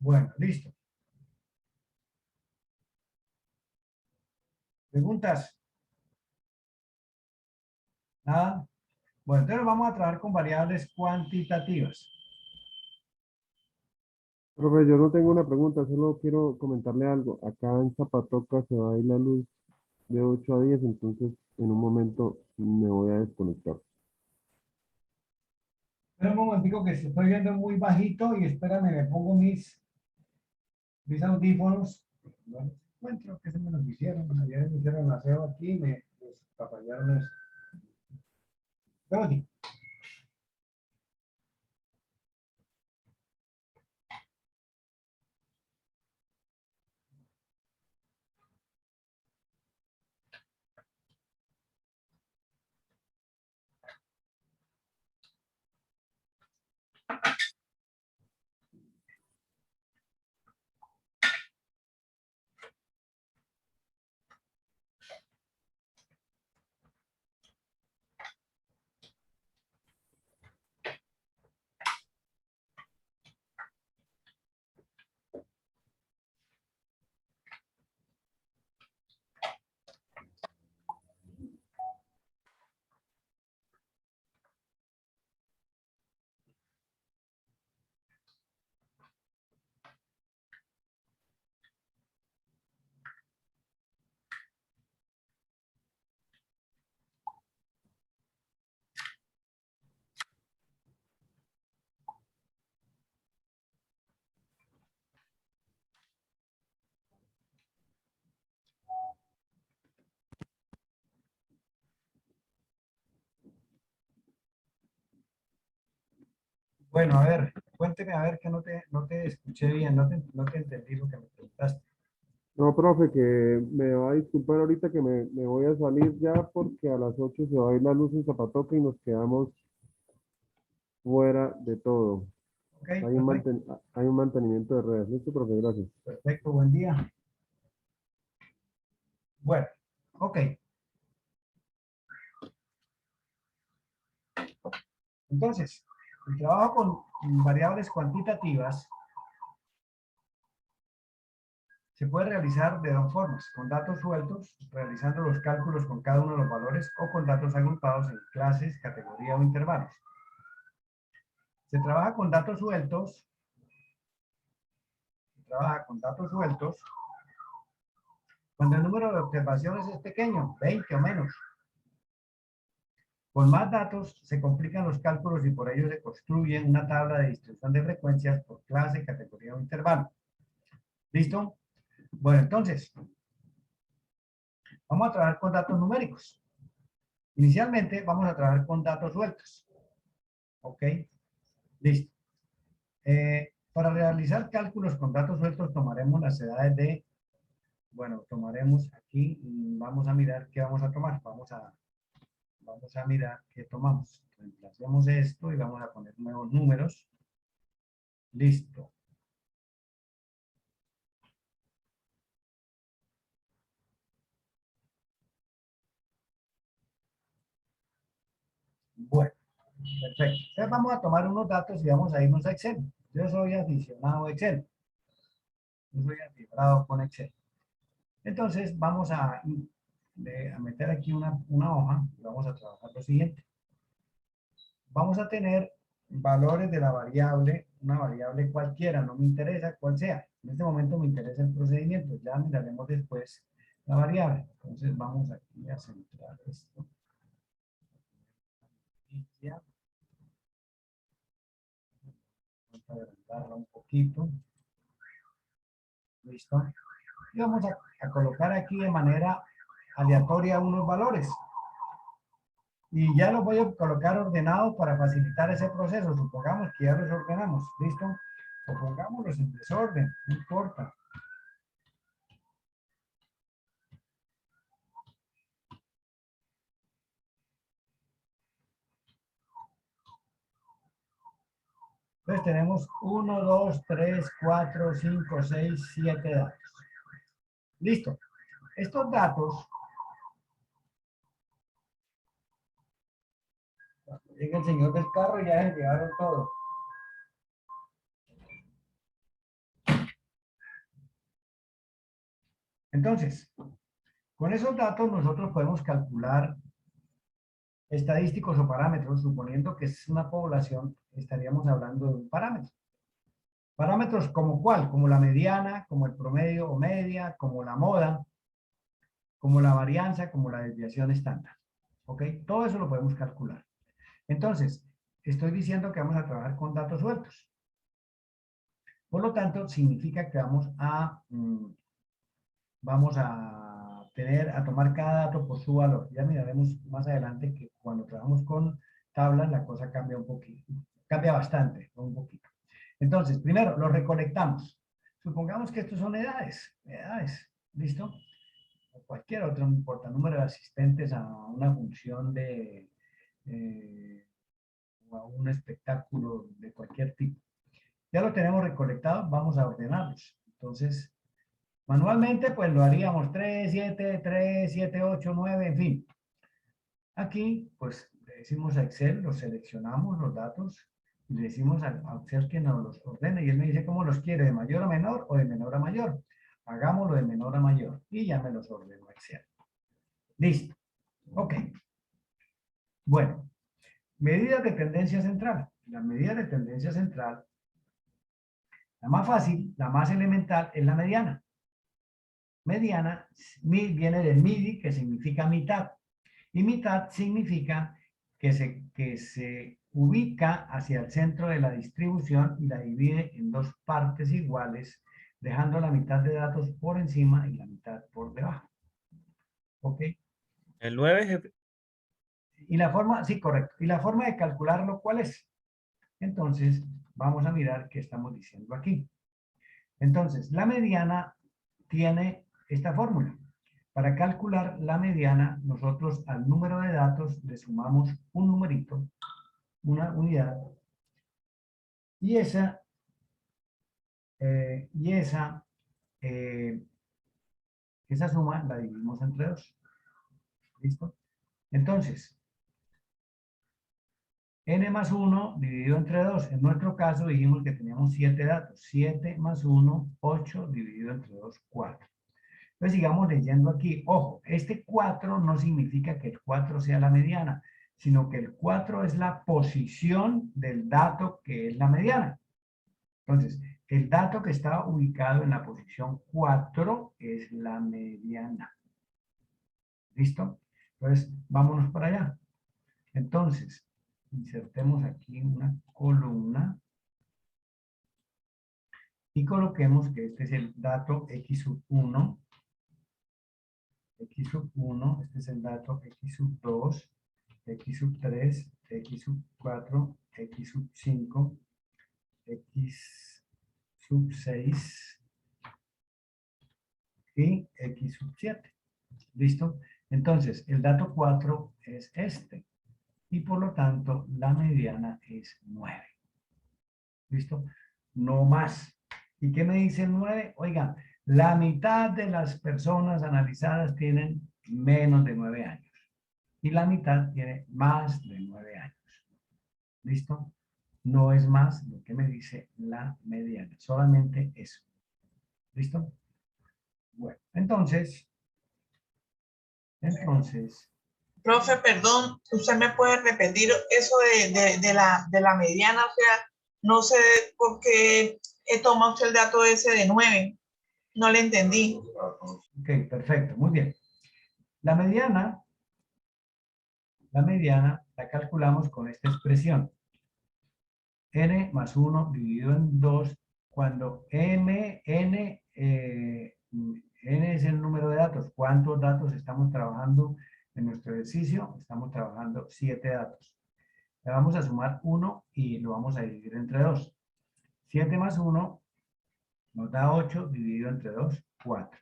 Bueno, listo. ¿Preguntas? ¿Nada? Bueno, entonces vamos a trabajar con variables cuantitativas. Profe, yo no tengo una pregunta, solo quiero comentarle algo. Acá en Zapatoca se va a ir la luz de 8 a 10, entonces en un momento me voy a desconectar. Espera un momentico que estoy viendo muy bajito y espérame, me pongo mis audífonos. No encuentro que se me los hicieron. Ayer me hicieron aseo aquí y me apañaron eso. Pero sí. Bueno, a ver, cuénteme a ver que no te escuché bien, no te entendí lo que me preguntaste. No, profe, que me va a disculpar ahorita que me voy a salir ya porque a las 8 se va a ir la luz en Zapatoca y nos quedamos fuera de todo. Ok, perfecto, Hay un mantenimiento de redes. Listo, profe, gracias. perfecto, buen día. Bueno, ok. Entonces, el trabajo con variables cuantitativas se puede realizar de dos formas, con datos sueltos, realizando los cálculos con cada uno de los valores, o con datos agrupados en clases, categoría o intervalos. Se trabaja con datos sueltos, cuando el número de observaciones es pequeño, 20 o menos. Con más datos se complican los cálculos y por ello se construye una tabla de distribución de frecuencias por clase, categoría o intervalo. ¿Listo? Bueno, entonces, vamos a trabajar con datos numéricos. Inicialmente vamos a trabajar con datos sueltos. ¿Ok? Listo. Para realizar cálculos con datos sueltos tomaremos las edades de, bueno, tomaremos aquí, vamos a mirar qué vamos a tomar. Vamos a mirar qué tomamos. Reemplacemos esto y vamos a poner nuevos números. Listo. Bueno, perfecto. Entonces vamos a tomar unos datos y vamos a irnos a Excel. Yo soy aficionado a Excel. Yo soy aficionado con Excel. Entonces vamos a meter aquí una hoja y vamos a trabajar lo siguiente. Vamos a tener valores de la variable, una variable cualquiera, no me interesa cuál sea. En este momento me interesa el procedimiento, ya miraremos después la variable. Entonces vamos aquí a centrar esto. Ya, vamos a adelantarla un poquito. Listo. Y vamos a colocar aquí de manera aleatoria unos valores. Y ya los voy a colocar ordenados para facilitar ese proceso. Supongamos que ya los ordenamos. ¿Listo? O pongámoslos en desorden, no importa. Entonces tenemos 1, 2, 3, 4, 5, 6, 7 datos. Listo. Estos datos, cuando llegue el señor del carro, ya se llevaron todo. Entonces, con esos datos nosotros podemos calcular estadísticos o parámetros, suponiendo que es una población, estaríamos hablando de un parámetro. Parámetros como cuál, como la mediana, como el promedio o media, como la moda, como la varianza, como la desviación estándar. ¿Ok? Todo eso lo podemos calcular. Entonces, estoy diciendo que vamos a trabajar con datos sueltos. Por lo tanto, significa que vamos a tomar cada dato por su valor. Ya miraremos más adelante que cuando trabajamos con tablas la cosa cambia un poquito, cambia bastante, no un poquito. Entonces, primero, lo recolectamos. Supongamos que estos son edades, ¿listo? O cualquier otro, no importa, número de asistentes a una función o a un espectáculo de cualquier tipo. Ya lo tenemos recolectado, vamos a ordenarlos. Entonces, manualmente, pues lo haríamos 3, 7, 8, 9, en fin. Aquí, pues, le decimos a Excel, los seleccionamos los datos, y le decimos a Excel que nos los ordene, y él me dice cómo los quiere, de mayor a menor o de menor a mayor. Hagámoslo de menor a mayor, y ya me los ordeno Excel. Listo. Ok. Bueno, medidas de tendencia central. Las medidas de tendencia central, la más fácil, la más elemental, es la mediana. Mediana viene del MIDI, que significa mitad. Y mitad significa que se ubica hacia el centro de la distribución y la divide en dos partes iguales, dejando la mitad de datos por encima y la mitad por debajo. ¿Ok? El 9, jefe. Y la forma, sí, correcto. Y la forma de calcularlo, ¿cuál es? Entonces, vamos a mirar qué estamos diciendo aquí. Entonces, la mediana tiene esta fórmula. Para calcular la mediana, nosotros al número de datos le sumamos un numerito, una unidad, y esa suma la dividimos entre 2. ¿Listo? Entonces, n más 1 dividido entre 2. En nuestro caso dijimos que teníamos 7 datos. 7 más 1, 8 dividido entre 2, 4. Entonces sigamos leyendo aquí. Ojo, este 4 no significa que el 4 sea la mediana, sino que el 4 es la posición del dato que es la mediana. Entonces, el dato que está ubicado en la posición 4 es la mediana. ¿Listo? Entonces, vámonos para allá. Entonces, insertemos aquí una columna y coloquemos que este es el dato x sub 1, x sub 1, este es el dato x sub 2, x sub 3, x sub 4, x sub 5, x sub 6 y x sub 7. ¿Listo? Entonces, el dato 4 es este. Y por lo tanto, la mediana es 9. ¿Listo? No más. ¿Y qué me dice el 9? Oigan, la mitad de las personas analizadas tienen menos de 9 años. Y la mitad tiene más de 9 años. ¿Listo? No es más lo que me dice la mediana. Solamente eso. ¿Listo? Bueno, entonces, Profe, perdón, ¿usted me puede repetir eso de la mediana? O sea, no sé por qué toma usted el dato ese de 9. No le entendí. Ok, perfecto, muy bien. La mediana la calculamos con esta expresión. N más 1 dividido en 2, cuando n es el número de datos. ¿Cuántos datos estamos trabajando en nuestro ejercicio? Estamos trabajando 7 datos. Le vamos a sumar 1 y lo vamos a dividir entre 2. 7 más 1 nos da 8, dividido entre 2, 4.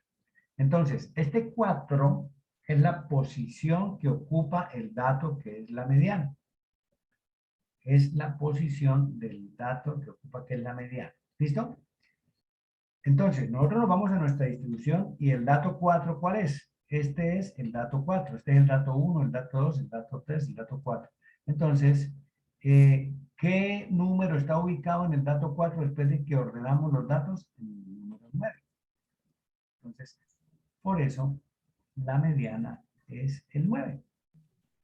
Entonces, este 4 es la posición que ocupa el dato que es la mediana. Es la posición del dato que ocupa que es la mediana. ¿Listo? Entonces, nosotros nos vamos a nuestra distribución y el dato 4, ¿cuál es? Este es el dato 4. Este es el dato 1, el dato 2, el dato 3, el dato 4. Entonces, ¿qué número está ubicado en el dato 4 después de que ordenamos los datos? El número 9. Entonces, Por eso, la mediana es el 9.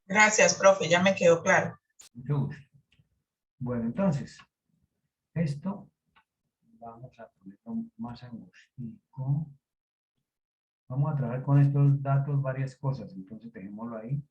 Gracias, profe, ya me quedó claro. Mucho gusto. Bueno, entonces, esto vamos a ponerlo más angostico. Vamos a trabajar con estos datos varias cosas, entonces dejémoslo ahí.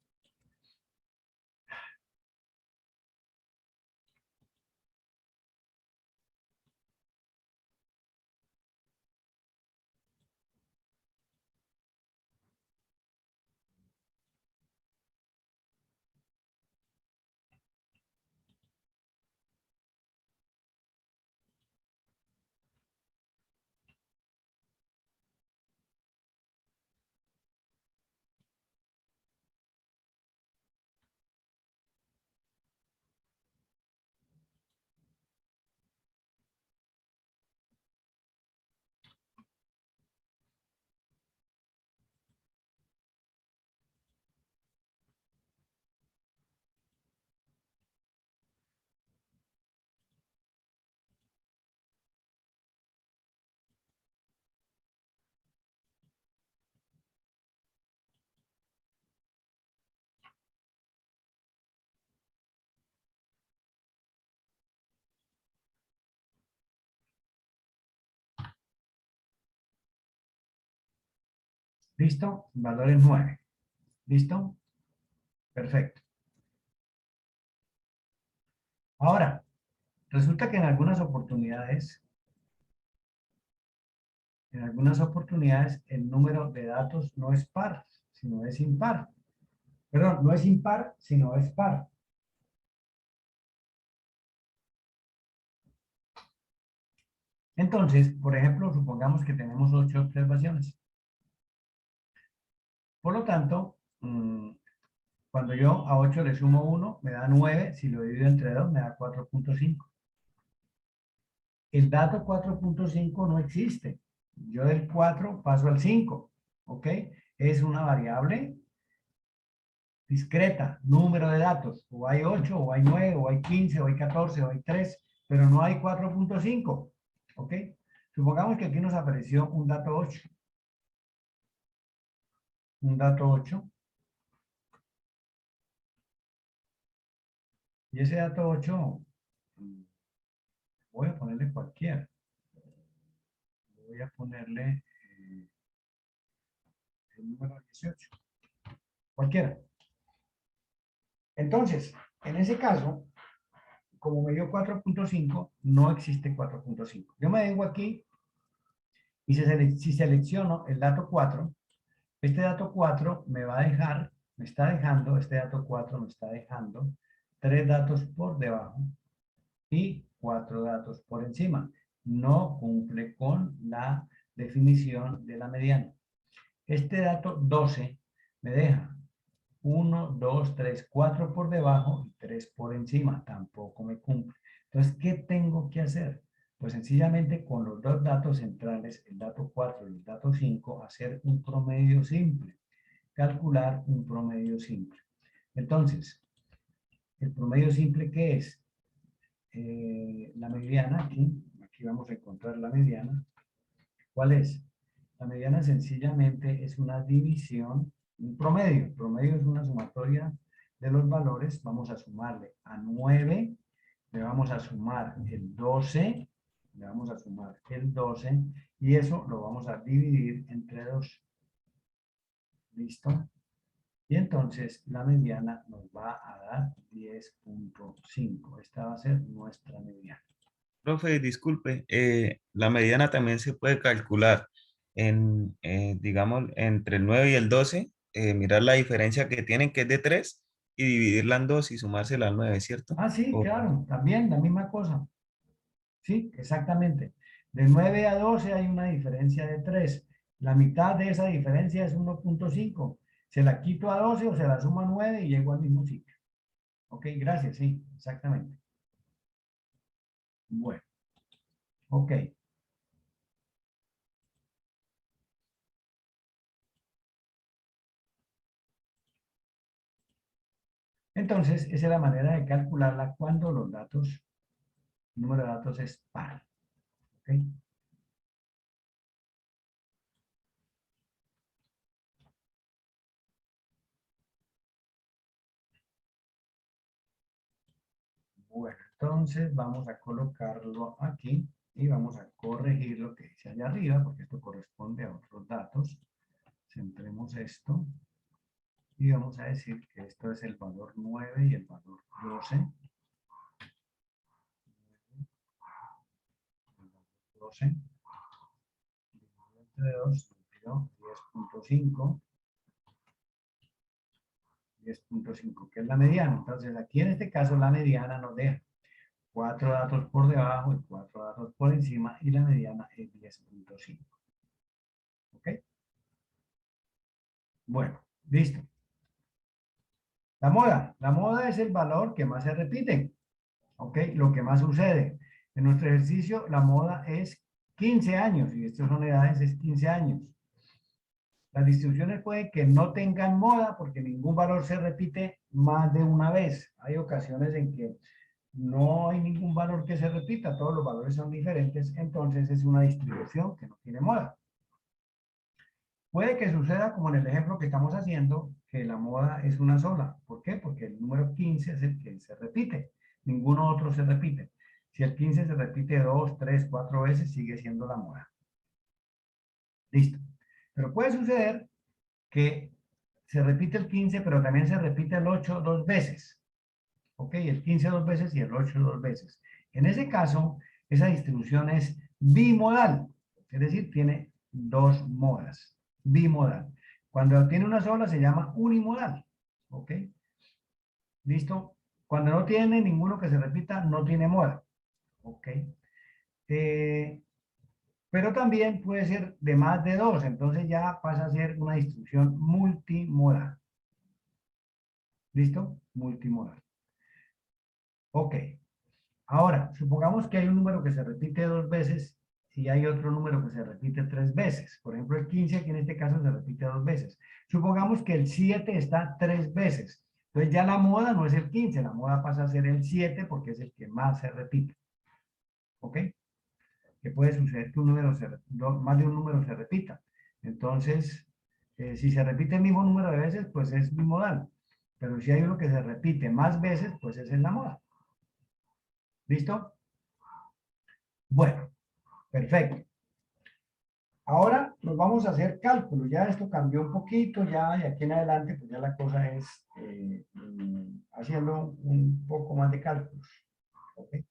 ¿Listo? Valor es 9. ¿Listo? Perfecto. Ahora, resulta que en algunas oportunidades el número de datos no es par, sino es impar. Perdón, no es impar, sino es par. Entonces, por ejemplo, supongamos que tenemos 8 observaciones. Por lo tanto, cuando yo a 8 le sumo 1, me da 9. Si lo divido entre 2, me da 4.5. El dato 4.5 no existe. Yo del 4 paso al 5. ¿Ok? Es una variable discreta, número de datos. O hay 8, o hay 9, o hay 15, o hay 14, o hay 3, pero no hay 4.5. ¿Ok? Supongamos que aquí nos apareció un dato 8. Un dato 8. Y ese dato 8, voy a ponerle cualquiera. Voy a ponerle el número 18. Cualquiera. Entonces, en ese caso, como me dio 4.5, no existe 4.5. Yo me vengo aquí y si selecciono el dato 4, este dato 4 me va a dejar, me está dejando, este dato 4 me está dejando 3 datos por debajo y 4 datos por encima. No cumple con la definición de la mediana. Este dato 12 me deja 1, 2, 3, 4 por debajo y 3 por encima. Tampoco me cumple. Entonces, ¿qué tengo que hacer? Pues sencillamente con los dos datos centrales, el dato 4 y el dato 5, hacer un promedio simple. Calcular un promedio simple. Entonces, ¿el promedio simple qué es? La mediana, aquí vamos a encontrar la mediana. ¿Cuál es? La mediana sencillamente es una división, un promedio. El promedio es una sumatoria de los valores. Vamos a sumarle a 9, le vamos a sumar el 12, le vamos a sumar el 12 y eso lo vamos a dividir entre 2. ¿Listo? Y entonces la mediana nos va a dar 10.5. Esta va a ser nuestra mediana. Profe, disculpe, la mediana también se puede calcular digamos, entre el 9 y el 12, mirar la diferencia que tienen, que es de 3, y dividirla en 2 y sumársela al 9, ¿cierto? Ah, sí, claro, también la misma cosa. Sí, exactamente. De 9 a 12 hay una diferencia de 3. La mitad de esa diferencia es 1.5. Se la quito a 12 o se la sumo a 9 y llego al mismo sitio. Ok, gracias, sí, exactamente. Bueno, ok. Entonces, esa es la manera de calcularla cuando el número de datos es par. ¿Ok? Bueno, entonces vamos a colocarlo aquí y vamos a corregir lo que dice allá arriba, porque esto corresponde a otros datos. Centremos esto y vamos a decir que esto es el valor 9 y el valor 12. 12. Entre 2, 10.5. 10.5, que es la mediana. Entonces, aquí en este caso, la mediana nos deja 4 datos por debajo y 4 datos por encima, y la mediana es 10.5. ¿Ok? Bueno, listo. La moda es el valor que más se repite. ¿Ok? Lo que más sucede. En nuestro ejercicio, la moda es 15 años, y estas son edades, es 15 años. Las distribuciones pueden que no tengan moda porque ningún valor se repite más de una vez. Hay ocasiones en que no hay ningún valor que se repita, todos los valores son diferentes, entonces es una distribución que no tiene moda. Puede que suceda como en el ejemplo que estamos haciendo, que la moda es una sola. ¿Por qué? Porque el número 15 es el que se repite, ninguno otro se repite. Si el 15 se repite 2, 3, 4 veces, sigue siendo la moda. Listo. Pero puede suceder que se repite el 15, pero también se repite el 8 dos veces. ¿Ok? El 15 dos veces y el 8 dos veces. En ese caso, esa distribución es bimodal. Es decir, tiene dos modas. Bimodal. Cuando tiene una sola se llama unimodal. ¿Ok? ¿Listo? Cuando no tiene ninguno que se repita, no tiene moda. ¿Ok? Pero también puede ser de más de dos, entonces ya pasa a ser una distribución multimodal. ¿Listo? Multimodal. Ok. Ahora, supongamos que hay un número que se repite dos veces y hay otro número que se repite tres veces. Por ejemplo, el 15 aquí en este caso se repite dos veces. Supongamos que el 7 está tres veces. Entonces ya la moda no es el 15, la moda pasa a ser el 7 porque es el que más se repite. ¿Ok? Que puede suceder que un número más de un número se repita. Entonces, si se repite el mismo número de veces, pues es bimodal. Pero si hay uno que se repite más veces, pues esa es la moda. ¿Listo? Bueno, perfecto. Ahora nos vamos a hacer cálculos. Ya esto cambió un poquito, ya de aquí en adelante, pues ya la cosa es haciendo un poco más de cálculos. ¿Okay?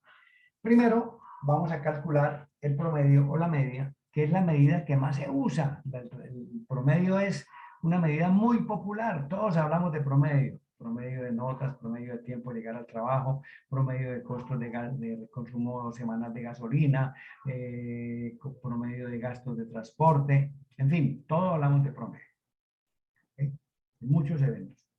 Primero, vamos a calcular el promedio o la media, que es la medida que más se usa. El promedio es una medida muy popular. Todos hablamos de promedio. Promedio de notas, promedio de tiempo de llegar al trabajo, promedio de costos de consumo semanal de gasolina, promedio de gastos de transporte, en fin, todos hablamos de promedio. ¿Okay? En muchos eventos.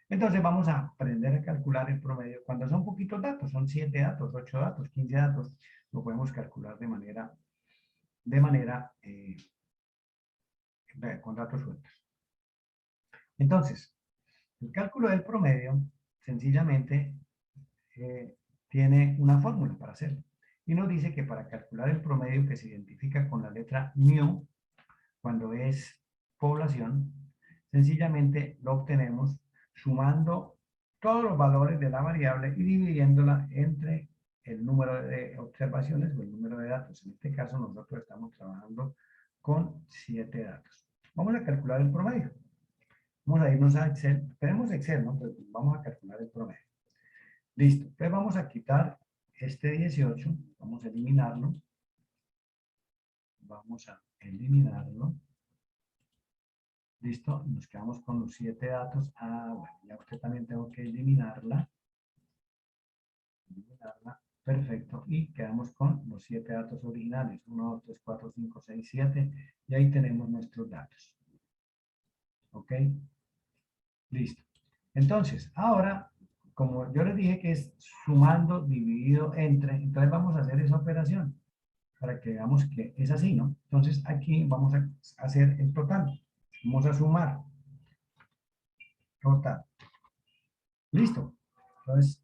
Entonces vamos a aprender a calcular el promedio. Cuando son poquitos datos, son 7 datos, 8 datos, 15 datos, lo podemos calcular de manera con datos sueltos. Entonces, el cálculo del promedio, sencillamente, tiene una fórmula para hacerlo. Y nos dice que para calcular el promedio que se identifica con la letra mu, cuando es población, sencillamente lo obtenemos sumando todos los valores de la variable y dividiéndola entre el número de observaciones o el número de datos. En este caso nosotros estamos trabajando con 7 datos. Vamos a calcular el promedio. Vamos a irnos a Excel. Tenemos Excel, ¿no? Pero vamos a calcular el promedio. Listo. Entonces vamos a quitar este 18. Vamos a eliminarlo. Vamos a eliminarlo. Listo. Nos quedamos con los 7 datos. Ah, bueno, ya usted también tengo que eliminarla. Perfecto. Y quedamos con los 7 datos originales. 1, 2, 3, 4, 5, 6, 7. Y ahí tenemos nuestros datos. ¿Ok? Listo. Entonces, ahora, como yo les dije que es sumando dividido entre, entonces vamos a hacer esa operación para que veamos que es así, ¿no? Entonces, aquí vamos a hacer el total. Vamos a sumar. Total. Listo. Entonces,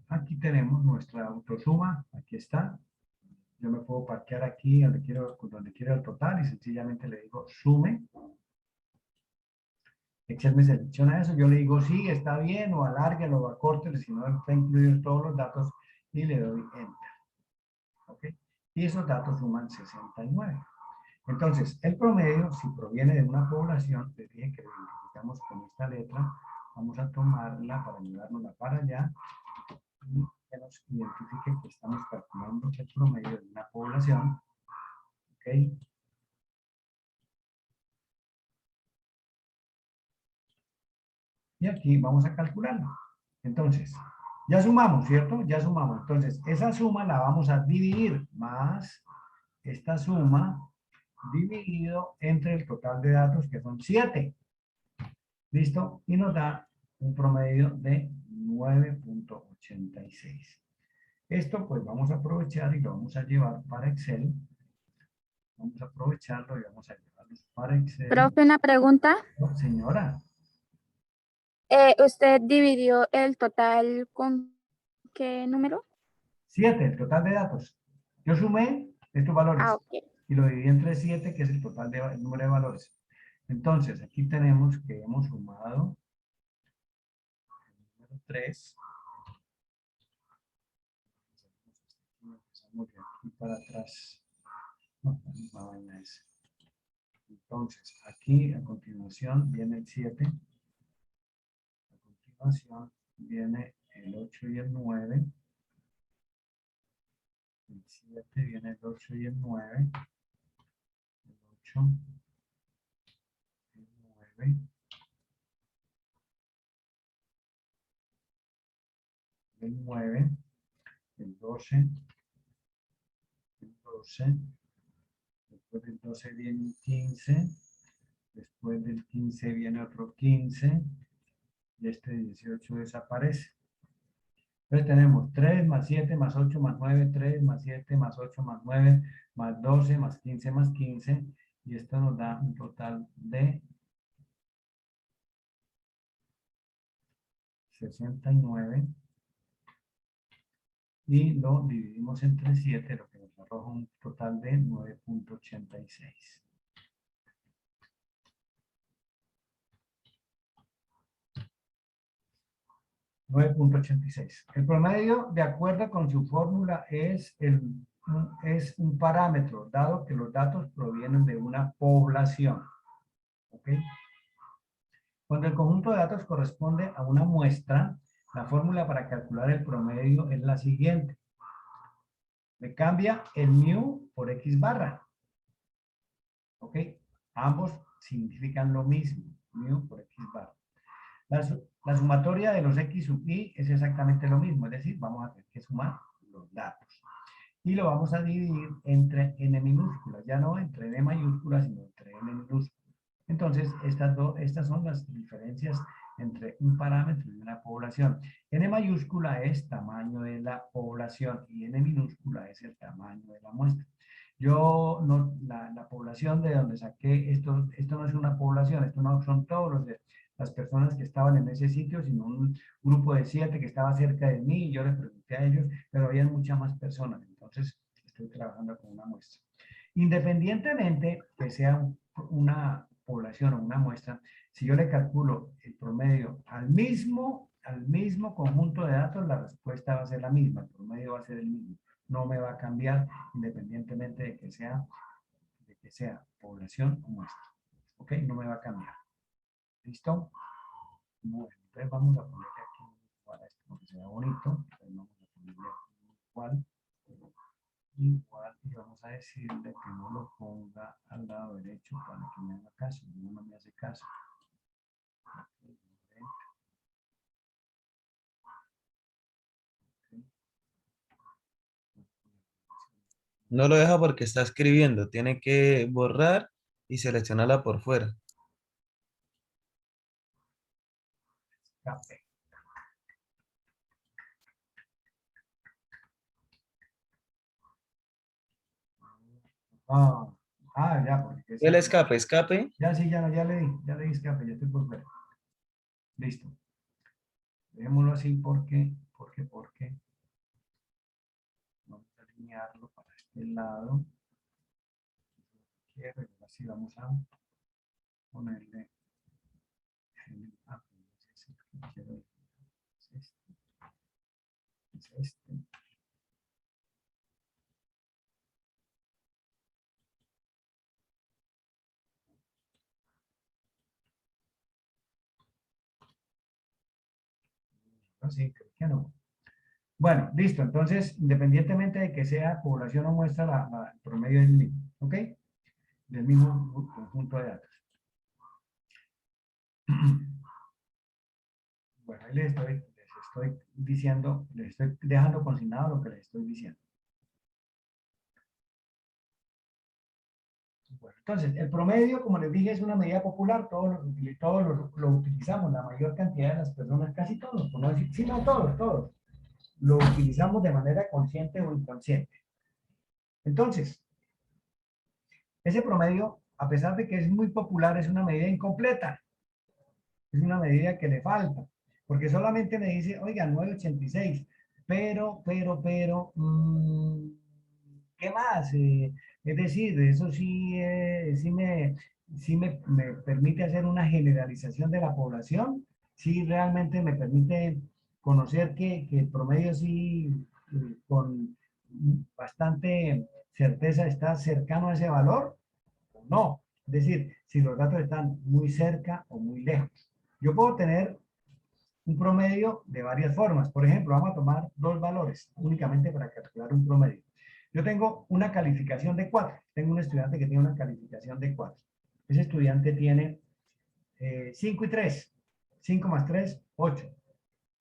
aquí tenemos nuestra autosuma. Aquí está. Yo me puedo parquear aquí donde quiero el total y sencillamente le digo sume. Excel me selecciona eso, yo le digo sí, está bien, o alárguelo o acórtelo, si no está incluido todos los datos, y le doy Enter. ¿Ok? Y esos datos suman 69. Entonces, el promedio, si proviene de una población, les dije que lo identificamos con esta letra, vamos a tomarla para llevárnosla para allá y que nos identifique que estamos calculando el promedio de una población. ¿Ok? Y aquí vamos a calcularlo. Entonces, ya sumamos, ¿cierto? Ya sumamos. Entonces, esa suma la vamos a dividir más esta suma dividido entre el total de datos, que son 7. ¿Listo? Y nos da un promedio de 9.86. Esto pues vamos a aprovechar y lo vamos a llevar para Excel. Vamos a aprovecharlo y vamos a llevarlo para Excel. Profe, una pregunta. No, señora, ¿Usted dividió el total con qué número? 7, el total de datos. Yo sumé estos valores Ah, ok. y lo dividí entre 7, que es el total de el número de valores. Entonces, aquí tenemos que hemos sumado el número 3. Empezamos de aquí para atrás. No, la misma vaina es. Entonces, aquí a continuación viene el 7. A continuación viene el 8 y el 9. El 7 viene el 8 y el 9. El 8, el 9. El 9. El 12. El 12. Después del 12 viene el 15. Después del 15 viene otro 15. Y este 18 desaparece. Entonces tenemos 3 más 7 más 8 más 9, 3 más 7 más 8 más 9 más 12 más 15 más 15. Y esto nos da un total de 69. Y lo dividimos entre 7, lo que nos arroja un total de 9.86. El promedio, de acuerdo con su fórmula, es un parámetro, dado que los datos provienen de una población. ¿Ok? Cuando el conjunto de datos corresponde a una muestra, la fórmula para calcular el promedio es la siguiente. Me cambia el mu por x barra. ¿Ok? Ambos significan lo mismo, mu por x barra. La sumatoria de los x sub y es exactamente lo mismo, es decir, vamos a tener que sumar los datos. Y lo vamos a dividir entre n minúsculas, ya no entre n mayúsculas, sino entre n minúsculas. Entonces, estas son las diferencias entre un parámetro y una población. N mayúscula es tamaño de la población y n minúscula es el tamaño de la muestra. Yo, no, la población de donde saqué esto no es una población, esto no son todos las personas que estaban en ese sitio, sino un grupo de 7 que estaba cerca de mí y yo les pregunté a ellos, pero había muchas más personas, entonces estoy trabajando con una muestra. Independientemente que sea una población o una muestra, si yo le calculo el promedio al mismo conjunto de datos, la respuesta va a ser la misma, el promedio va a ser el mismo. No me va a cambiar independientemente de que sea población o muestra. ¿Ok? No me va a cambiar. ¿Listo? Bueno, entonces vamos a ponerle aquí para esto, porque se vea bonito. Entonces vamos a ponerle igual. Igual, y vamos a decirle que no lo ponga al lado derecho para que me haga caso. No me hace caso. No lo deja porque está escribiendo. Tiene que borrar y seleccionarla por fuera. Café. Ya, porque El escape, escape. ya sí, ya le di escape, ya estoy por fuera. Listo. Dejémoslo así porque vamos a alinearlo para este lado. Quiero, y así vamos a ponerle el quiero es este. Ah, sí, creo que no. Bueno, listo. Entonces, independientemente de que sea población o muestra, el promedio es el mismo. ¿Ok? Del mismo conjunto de datos. Bueno, ahí les estoy diciendo, les estoy dejando consignado lo que les estoy diciendo. Bueno, entonces, el promedio, como les dije, es una medida popular, todos lo utilizamos, la mayor cantidad de las personas, casi todos, por no decir, sí, no todos, lo utilizamos de manera consciente o inconsciente. Entonces, ese promedio, a pesar de que es muy popular, es una medida incompleta, es una medida que le falta, porque solamente me dice, oiga, 986, pero, ¿qué más? Es decir, eso sí, me permite hacer una generalización de la población, sí realmente me permite conocer que el promedio sí, con bastante certeza está cercano a ese valor, o no. Es decir, si los datos están muy cerca o muy lejos. Yo puedo tener un promedio de varias formas. Por ejemplo, vamos a tomar dos valores únicamente para calcular un promedio. Yo tengo una calificación de 4. Tengo un estudiante que tiene una calificación de 4. Ese estudiante tiene 5 y 3. 5 más 3, 8.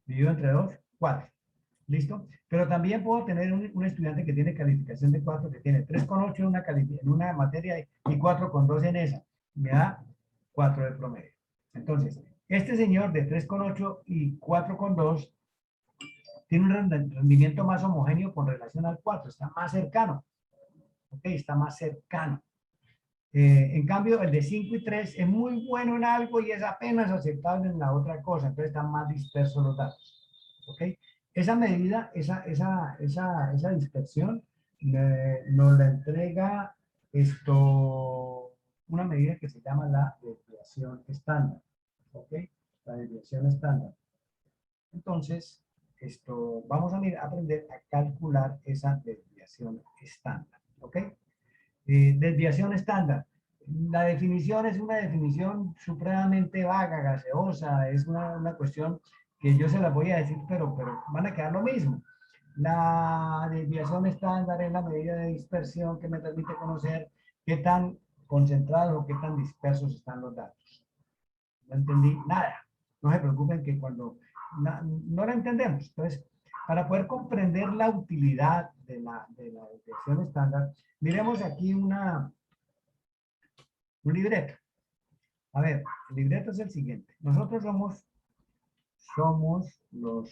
Dividido entre 2, 4. ¿Listo? Pero también puedo tener un estudiante que tiene calificación de 4, que tiene 3,8 en una materia y 4,2 en esa. Me da 4 de promedio. Entonces, este señor de 3,8 y 4,2 tiene un rendimiento más homogéneo con relación al 4, está más cercano. ¿Ok? Está más cercano. En cambio, el de 5 y 3 es muy bueno en algo y es apenas aceptable en la otra cosa, entonces están más dispersos los datos. ¿Ok? Esa medida, esa dispersión, nos la entrega una medida que se llama la desviación estándar. ¿Ok? La desviación estándar. Entonces, vamos a aprender a calcular esa desviación estándar. ¿Ok? Desviación estándar. La definición es una definición supremamente vaga, gaseosa, es una cuestión que yo se las voy a decir, pero van a quedar lo mismo. La desviación estándar es la medida de dispersión que me permite conocer qué tan concentrados o qué tan dispersos están los datos. No entendí nada. No se preocupen que cuando no la entendemos. Entonces, para poder comprender la utilidad de la desviación estándar, miremos aquí un libreto. A ver, el libreto es el siguiente. Nosotros somos los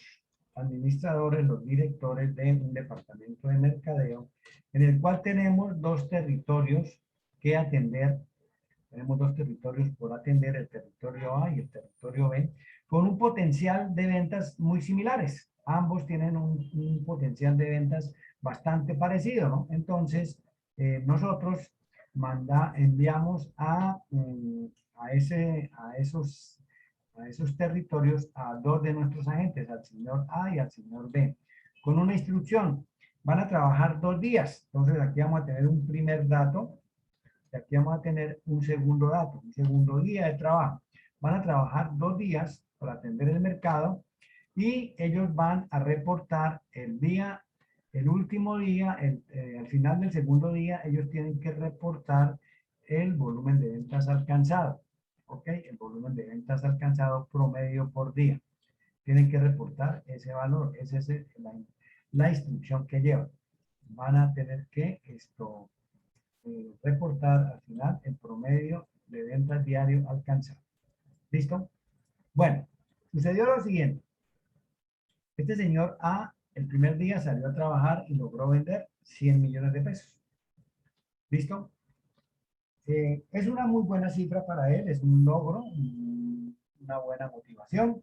administradores, los directores de un departamento de mercadeo en el cual tenemos dos territorios que atender. Tenemos dos territorios por atender, el territorio A y el territorio B, con un potencial de ventas muy similares. Ambos tienen un potencial de ventas bastante parecido, ¿no? Entonces, nosotros enviamos a esos territorios a dos de nuestros agentes, al señor A y al señor B, con una instrucción. Van a trabajar 2 días. Entonces, aquí vamos a tener un primer dato. Y aquí vamos a tener un segundo dato, un segundo día de trabajo. Van a trabajar 2 días para atender el mercado y ellos van a reportar el último día, al final del segundo día, ellos tienen que reportar el volumen de ventas alcanzado. ¿Ok? El volumen de ventas alcanzado promedio por día. Tienen que reportar ese valor. Esa es la instrucción que llevan. Van a tener que reportar al final el promedio de ventas diario alcanzado. ¿Listo? Bueno, sucedió lo siguiente. Este señor A, el primer día salió a trabajar y logró vender 100 millones de pesos. ¿Listo? Es una muy buena cifra para él, es un logro, una buena motivación.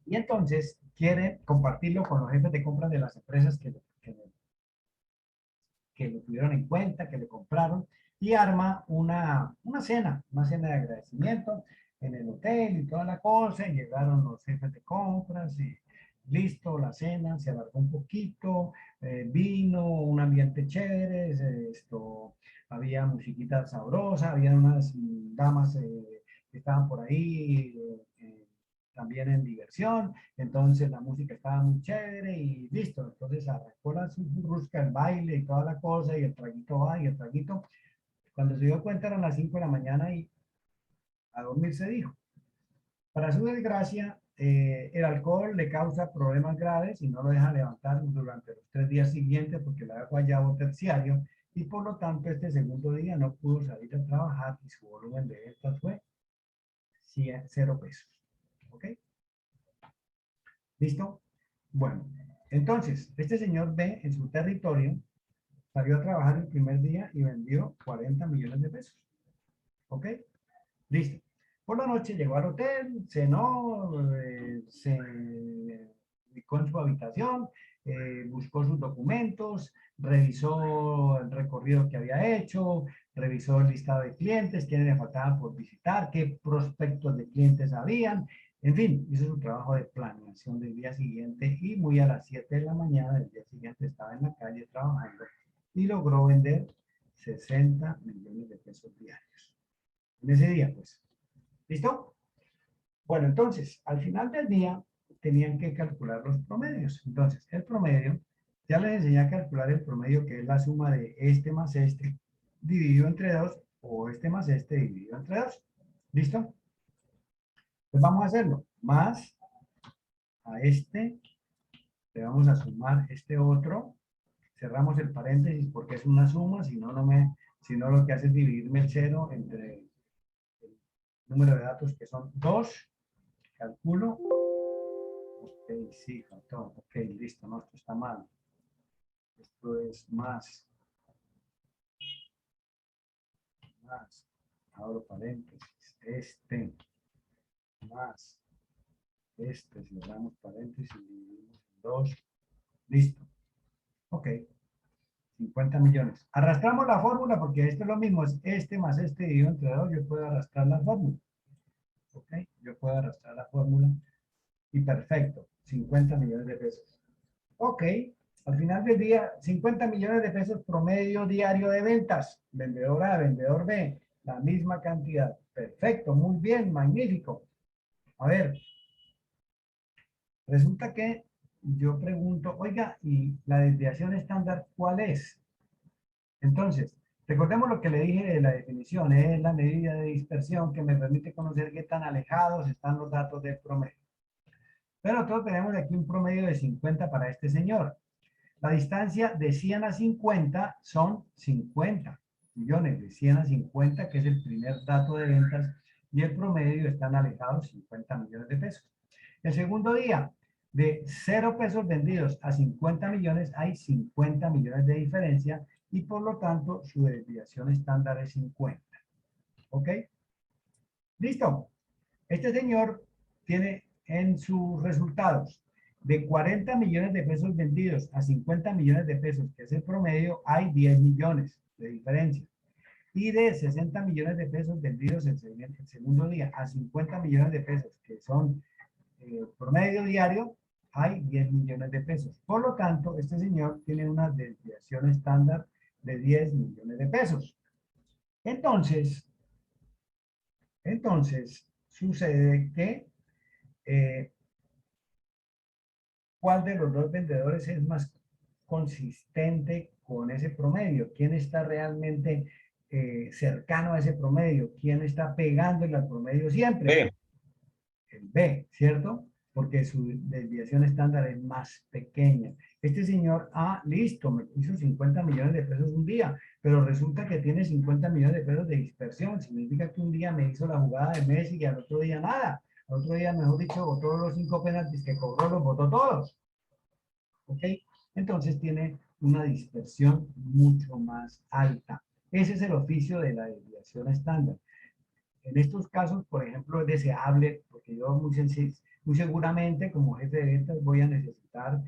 Y entonces quiere compartirlo con los jefes de compra de las empresas que lo tuvieron en cuenta, que le compraron, y arma una cena de agradecimiento en el hotel y toda la cosa. Y llegaron los jefes de compras y listo, la cena se alargó un poquito, vino, un ambiente chévere, había musiquita sabrosa, había unas damas que estaban por ahí también en diversión, entonces la música estaba muy chévere y listo, entonces arrancó la rusca, el baile y toda la cosa, y el traguito va y el traguito. Cuando se dio cuenta eran las 5 de la mañana y a dormir se dijo. Para su desgracia, el alcohol le causa problemas graves y no lo deja levantar durante los 3 días siguientes porque le da guayabo terciario, y por lo tanto este segundo día no pudo salir a trabajar y su volumen de ventas fue 0 pesos. ¿Ok? ¿Listo? Bueno, entonces, este señor B en su territorio salió a trabajar el primer día y vendió 40 millones de pesos. ¿Ok? Listo. Por la noche llegó al hotel, cenó, se ubicó en su habitación, buscó sus documentos, revisó el recorrido que había hecho, revisó el listado de clientes, quiénes le faltaban por visitar, qué prospectos de clientes habían, en fin, hizo su trabajo de planeación del día siguiente y muy a las 7 de la mañana del día siguiente estaba en la calle trabajando y logró vender 60 millones de pesos diarios. En ese día, pues. ¿Listo? Bueno, entonces, al final del día tenían que calcular los promedios. Entonces, el promedio, ya les enseñé a calcular el promedio, que es la suma de este más este dividido entre 2, o este más este dividido entre 2. ¿Listo? Pues vamos a hacerlo. Más a este, le vamos a sumar este otro. Cerramos el paréntesis porque es una suma, si no, si no lo que hace es dividirme el 0 entre el número de datos que son 2. Calculo. Ok, sí, faltó. Ok, listo, no, esto está mal. Esto es más. Abro paréntesis. Este. Más. Este. Cerramos paréntesis y dividimos en 2. Listo. Ok. 50 millones. Arrastramos la fórmula porque esto es lo mismo. Es este más este dividido entre 2. Yo puedo arrastrar la fórmula. Ok. Yo puedo arrastrar la fórmula. Y perfecto. 50 millones de pesos. Ok. Al final del día, 50 millones de pesos promedio diario de ventas. Vendedor A, vendedor B, la misma cantidad. Perfecto, muy bien, magnífico. A ver, resulta que yo pregunto, oiga, ¿y la desviación estándar cuál es? Entonces, recordemos lo que le dije de la definición, es la medida de dispersión que me permite conocer qué tan alejados están los datos del promedio. Pero nosotros tenemos aquí un promedio de 50 para este señor. La distancia de 100 a 50 son 50 millones, de 100 a 50, que es el primer dato de ventas, y el promedio están alejados 50 millones de pesos. El segundo día, de 0 pesos vendidos a 50 millones, hay 50 millones de diferencia, y por lo tanto su desviación estándar es 50. ¿Ok? ¿Listo? Este señor tiene en sus resultados de 40 millones de pesos vendidos a 50 millones de pesos, que es el promedio, hay 10 millones de diferencia. Y de 60 millones de pesos vendidos en el segundo día a 50 millones de pesos, que son promedio diario, hay 10 millones de pesos. Por lo tanto, este señor tiene una desviación estándar de 10 millones de pesos. Entonces sucede que ¿cuál de los dos vendedores es más consistente con ese promedio? ¿Quién está realmente cercano a ese promedio? ¿Quién está pegándole al promedio siempre? B. El B, ¿cierto? Porque su desviación estándar es más pequeña. Este señor A, listo, me hizo 50 millones de pesos un día, pero resulta que tiene 50 millones de pesos de dispersión. Significa que un día me hizo la jugada de Messi y al otro día nada. Al otro día, mejor dicho, botó los 5 penaltis que cobró, los botó todos. ¿Ok? Entonces tiene una dispersión mucho más alta. Ese es el oficio de la desviación estándar. En estos casos, por ejemplo, es deseable, porque yo muy seguramente como jefe de ventas voy a necesitar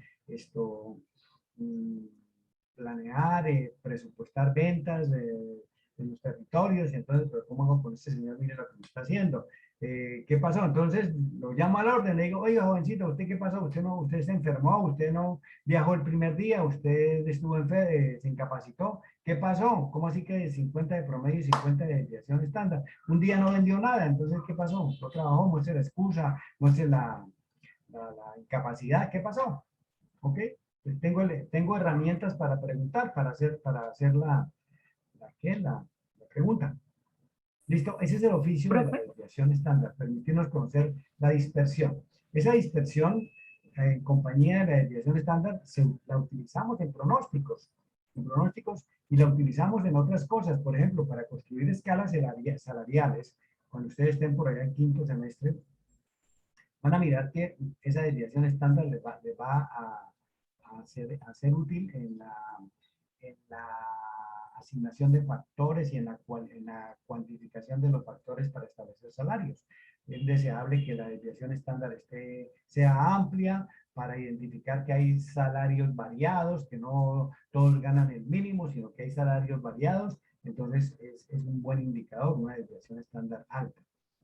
planear, presupuestar ventas en los territorios, y entonces, pero ¿cómo hago con este señor? Mire lo que me está haciendo. ¿Qué pasó? Entonces lo llamo a la orden, le digo, oiga, jovencito, ¿usted qué pasó? Usted se enfermó, usted no viajó el primer día, usted estuvo se incapacitó. ¿Qué pasó? ¿Cómo así que 50 de promedio y 50 de desviación estándar? Un día no vendió nada, entonces, ¿qué pasó? No trabajó, muestre la excusa, muestre la incapacidad, ¿qué pasó? ¿Ok? Pues tengo herramientas para preguntar, para hacer la pregunta. ¿Listo? Ese es el oficio de la Profe, desviación estándar, permitirnos conocer la dispersión. Esa dispersión en compañía de la desviación estándar la utilizamos en pronósticos y la utilizamos en otras cosas. Por ejemplo, para construir escalas salariales, cuando ustedes estén por allá en quinto semestre, van a mirar que esa desviación estándar les va a ser útil en la asignación de factores y en la cuantificación de los factores para establecer salarios. Es deseable que la desviación estándar sea amplia para identificar que hay salarios variados, que no todos ganan el mínimo, sino que hay salarios variados. Entonces es un buen indicador, una desviación estándar alta.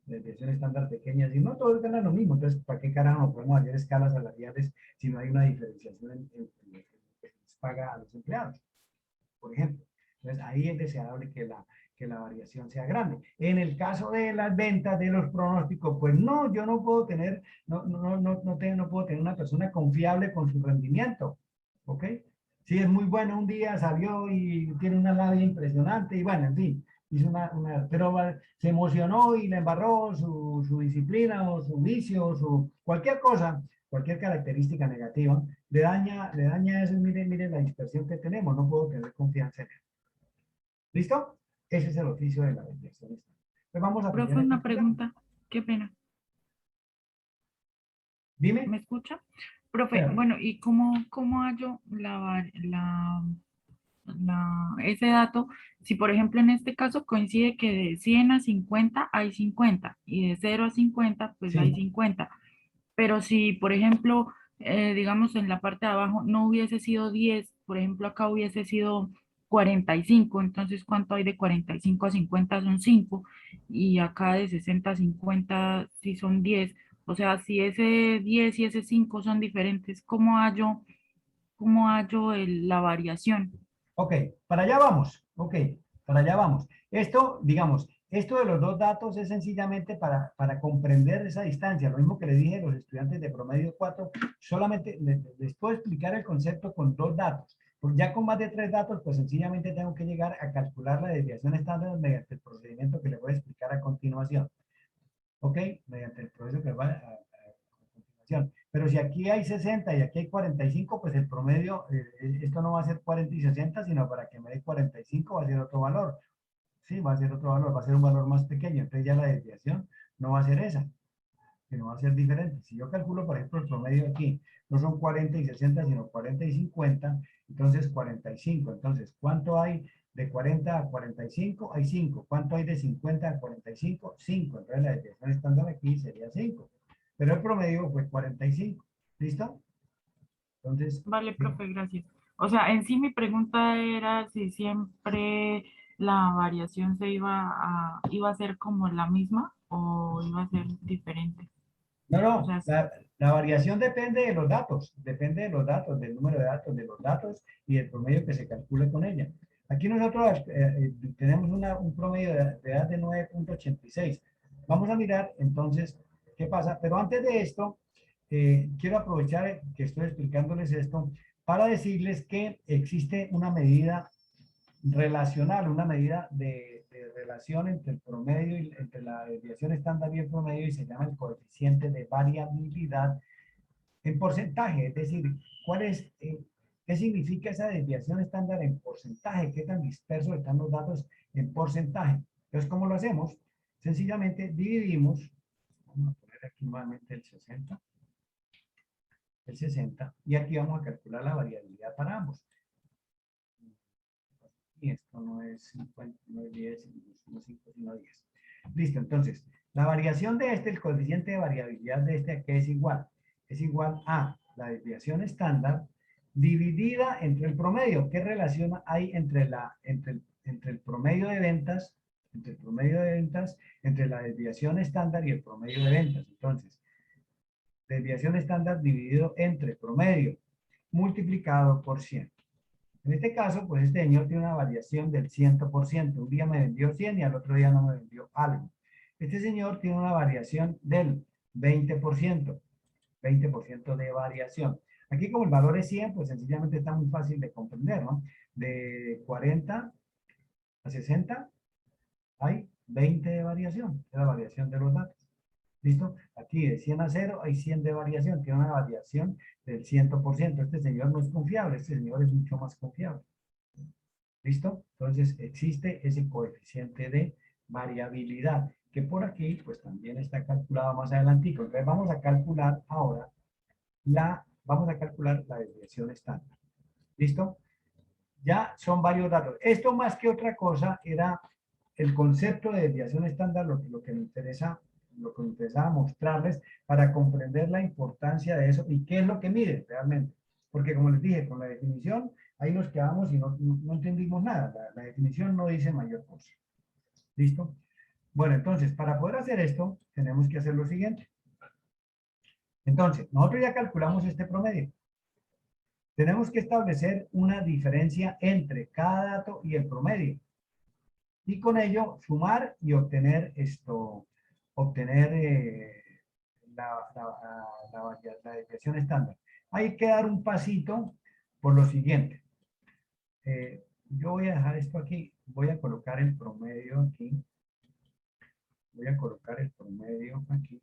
Desviación estándar pequeñas y no todos ganan lo mismo. Entonces, ¿para qué carajo podemos hacer escalas salariales si no hay una diferenciación en lo que se les paga a los empleados? Por ejemplo. Entonces, ahí es deseable que la variación sea grande. En el caso de las ventas, de los pronósticos, pues no, yo no puedo tener, no puedo tener una persona confiable con su rendimiento. ¿Ok? Si es muy bueno un día, salió y tiene una labia impresionante y bueno, en fin, hizo pero se emocionó y le embarró su disciplina o su vicio o cualquier cosa, cualquier característica negativa, le daña eso. Mire la dispersión que tenemos, no puedo tener confianza en él. ¿Listo? Ese es el oficio de la desviación. Pues vamos a profe, una pregunta. Qué pena. Dime. ¿Me escucha? Profe, Claro. bueno, ¿y cómo hallo ese dato? Si, por ejemplo, en este caso coincide que de 100 a 50 hay 50 y de 0 a 50 pues hay Sí. 50. Pero si, por ejemplo, digamos en la parte de abajo no hubiese sido 10, por ejemplo, acá hubiese sido 45, entonces ¿cuánto hay de 45 a 50? Son 5, y acá de 60 a 50 sí son 10. O sea, si ese 10 y ese 5 son diferentes, cómo hallo la variación? Ok, para allá vamos. Ok, para allá vamos. Esto, digamos, esto de los dos datos es sencillamente para comprender esa distancia. Lo mismo que le dije a los estudiantes de promedio 4, solamente les puedo explicar el concepto con dos datos. Porque ya con más de 3 datos, pues sencillamente tengo que llegar a calcular la desviación estándar mediante el procedimiento que les voy a explicar a continuación. ¿Ok? Mediante el proceso que va a continuación. Pero si aquí hay 60 y aquí hay 45, pues el promedio, esto no va a ser 40 y 60, sino para que me dé 45 va a ser otro valor. Sí, va a ser otro valor, va a ser un valor más pequeño. Entonces ya la desviación no va a ser esa, sino va a ser diferente. Si yo calculo, por ejemplo, el promedio aquí, no son 40 y 60, sino 40 y 50, entonces 45. Entonces, ¿cuánto hay de 40 a 45? Hay 5. ¿Cuánto hay de 50 a 45? 5. Entonces la desviación estándar aquí sería 5. Pero el promedio fue 45. ¿Listo? Entonces, Vale, profe, gracias. O sea, en sí mi pregunta era si siempre la variación iba a ser como la misma o iba a ser diferente. O no, sea, la variación depende de los datos, del número de datos, de los datos y del promedio que se calcule con ella. Aquí nosotros tenemos un promedio de edad de 9.86. Vamos a mirar entonces qué pasa, pero antes de esto, quiero aprovechar que estoy explicándoles esto para decirles que existe una medida relacional, una medida de relación entre el promedio y entre la desviación estándar y el promedio, y se llama el coeficiente de variabilidad en porcentaje. Es decir, ¿qué significa esa desviación estándar en porcentaje? ¿Qué tan dispersos están los datos en porcentaje? Entonces, ¿cómo lo hacemos? Sencillamente dividimos, vamos a poner aquí nuevamente el 60, y aquí vamos a calcular la variabilidad para ambos. Y esto no es 50, no es 10, no es 5, sino 10. Listo, entonces, la variación de el coeficiente de variabilidad de ¿a qué es igual? Es igual a la desviación estándar dividida entre el promedio. ¿Qué relación hay entre el promedio de ventas entre el promedio de ventas, entre la desviación estándar y el promedio de ventas. Entonces, desviación estándar dividido entre promedio multiplicado por 100. En este caso, pues este señor tiene una variación del 100%. Un día me vendió 100 y al otro día no me vendió algo. Este señor tiene una variación del 20%. 20% de variación. Aquí como el valor es 100, pues sencillamente está muy fácil de comprender, ¿no? De 40 a 60 hay 20 de variación. Es la variación de los datos. ¿Listo? Aquí de 100 a 0 hay 100 de variación. Tiene una variación del 100%. Este señor no es confiable. Este señor es mucho más confiable. ¿Listo? Entonces existe ese coeficiente de variabilidad que por aquí pues también está calculado más adelantico. Entonces vamos a calcular ahora la desviación estándar. ¿Listo? Ya son varios datos. Esto más que otra cosa era el concepto de desviación estándar, lo que me interesaba mostrarles para comprender la importancia de eso y qué es lo que mide realmente. Porque como les dije, con la definición, ahí nos quedamos y no entendimos nada. La definición no dice mayor cosa. ¿Listo? Bueno, entonces, para poder hacer esto, tenemos que hacer lo siguiente. Entonces, nosotros ya calculamos este promedio. Tenemos que establecer una diferencia entre cada dato y el promedio. Y con ello, sumar y obtener la desviación estándar. Hay que dar un pasito por lo siguiente. Yo voy a dejar esto aquí. Voy a colocar el promedio aquí. Voy a colocar el promedio aquí.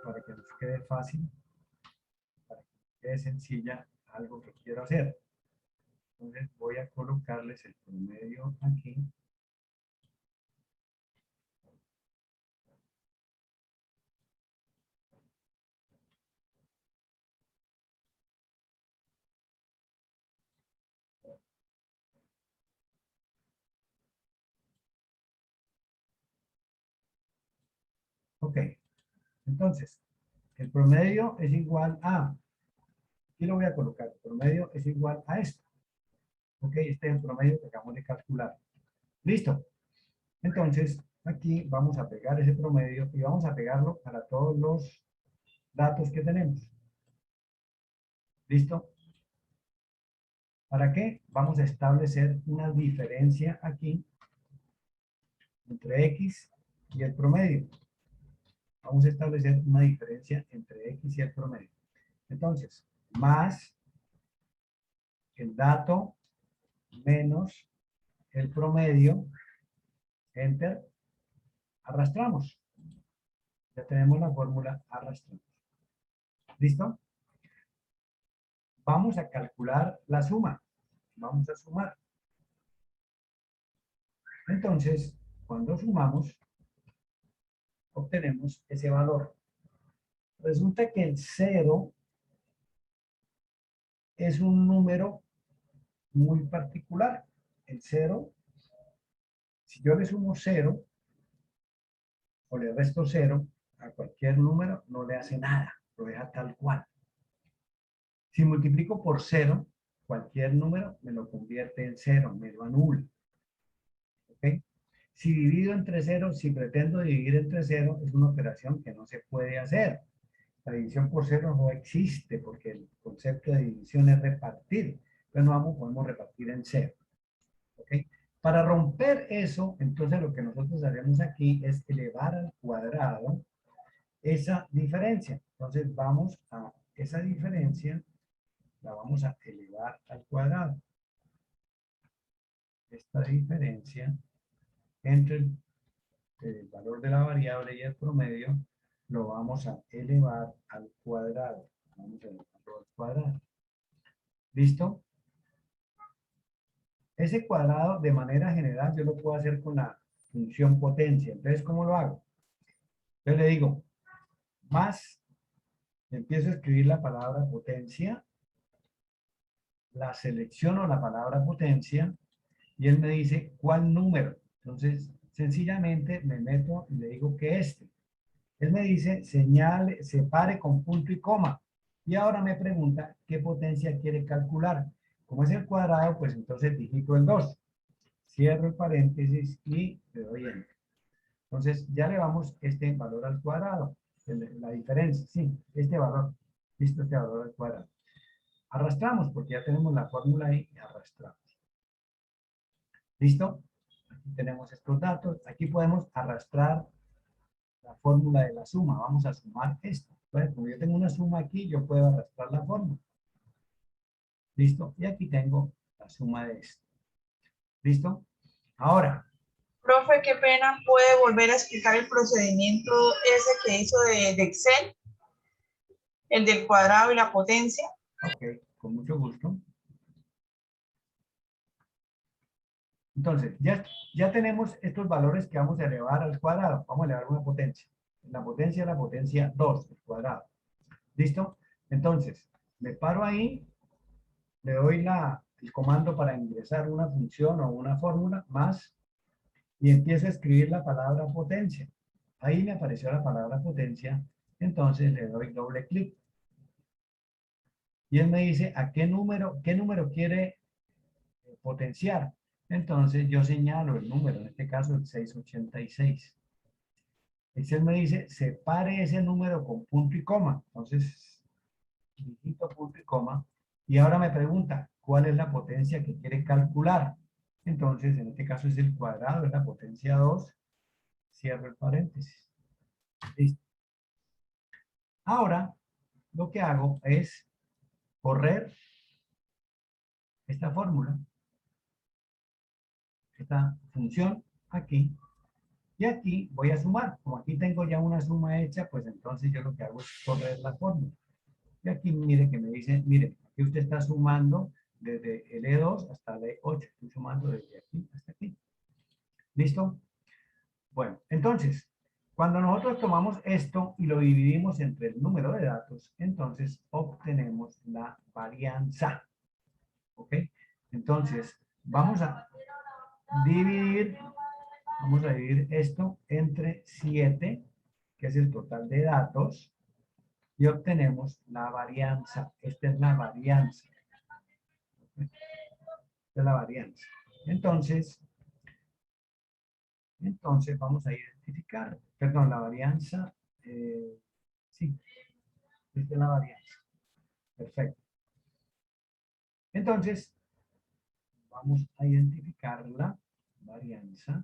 Para que nos quede fácil. Para que nos quede sencilla algo que quiero hacer. Entonces voy a colocarles el promedio aquí. Ok, entonces, el promedio es igual a, aquí lo voy a colocar, el promedio es igual a esto. Ok, este es el promedio que acabamos de calcular. ¿Listo? Entonces, aquí vamos a pegar ese promedio y vamos a pegarlo para todos los datos que tenemos. ¿Listo? ¿Para qué? Vamos a establecer una diferencia aquí entre X y el promedio. Vamos a establecer una diferencia entre X y el promedio. Entonces, más el dato menos el promedio, enter, arrastramos. Ya tenemos la fórmula, arrastramos. ¿Listo? Vamos a calcular la suma. Vamos a sumar. Entonces, cuando sumamos, obtenemos ese valor. Resulta que el 0 es un número muy particular. El 0, si yo le sumo 0 o le resto 0 a cualquier número, no le hace nada, lo deja tal cual. Si multiplico por 0, cualquier número me lo convierte en 0, me lo anula. ¿Ok? Si divido entre 0, si pretendo dividir entre 0, es una operación que no se puede hacer. La división por 0 no existe porque el concepto de división es repartir. Entonces no podemos repartir en 0. ¿Ok? Para romper eso, entonces lo que nosotros haremos aquí es elevar al cuadrado esa diferencia. Entonces vamos a esa diferencia, la vamos a elevar al cuadrado. Esta diferencia entre el valor de la variable y el promedio lo vamos a elevar al cuadrado. Vamos a elevarlo al cuadrado. ¿Listo? Ese cuadrado, de manera general, yo lo puedo hacer con la función potencia. Entonces, ¿cómo lo hago? Yo le digo, más, empiezo a escribir la palabra potencia, la selecciono la palabra potencia, y él me dice, ¿cuál número? Entonces, sencillamente me meto y le digo que este. Él me dice, señale, separe con punto y coma. Y ahora me pregunta qué potencia quiere calcular. Como es el cuadrado, pues entonces digito el 2. cierro el paréntesis y le doy enter. Entonces ya le vamos este valor al cuadrado, la diferencia, sí, este valor, listo, este valor al cuadrado. Arrastramos porque ya tenemos la fórmula ahí y arrastramos. ¿Listo? Aquí tenemos estos datos, aquí podemos arrastrar la fórmula de la suma, vamos a sumar esto. Entonces, como yo tengo una suma aquí, yo puedo arrastrar la fórmula. ¿Listo? Y aquí tengo la suma de esto. ¿Listo? Ahora, Profe, qué pena, ¿puede volver a explicar el procedimiento ese que hizo de Excel? El del cuadrado y la potencia. ok, con mucho gusto. Entonces, ya tenemos estos valores que vamos a elevar al cuadrado. Vamos a elevar una potencia. La potencia 2 al cuadrado. ¿Listo? Entonces, me paro ahí, le doy el comando para ingresar una función o una fórmula, más, y empiezo a escribir la palabra potencia. Ahí me apareció la palabra potencia, entonces le doy doble clic. Y él me dice a qué número quiere potenciar. Entonces yo señalo el número, en este caso el 686. Excel me dice, separe ese número con punto y coma. Entonces, digito punto y coma. Y ahora me pregunta, ¿cuál es la potencia que quiere calcular? Entonces, en este caso es el cuadrado, es la potencia 2. Cierro el paréntesis. Listo. Ahora, lo que hago es correr esta fórmula, esta función aquí, y aquí voy a sumar. Como aquí tengo ya una suma hecha, pues entonces yo lo que hago es correr la fórmula. Y aquí mire que me dice, mire, aquí usted está sumando desde el E2 hasta el E8. Estoy sumando desde aquí hasta aquí. ¿Listo? Bueno, entonces, cuando nosotros tomamos esto y lo dividimos entre el número de datos, entonces obtenemos la varianza. ¿Ok? Entonces, vamos a dividir esto entre 7, que es el total de datos, y obtenemos la varianza. Esta es la varianza. Esta es la varianza. Entonces vamos a identificar, perdón, la varianza, sí, esta es la varianza. Perfecto. Entonces, vamos a identificar la varianza.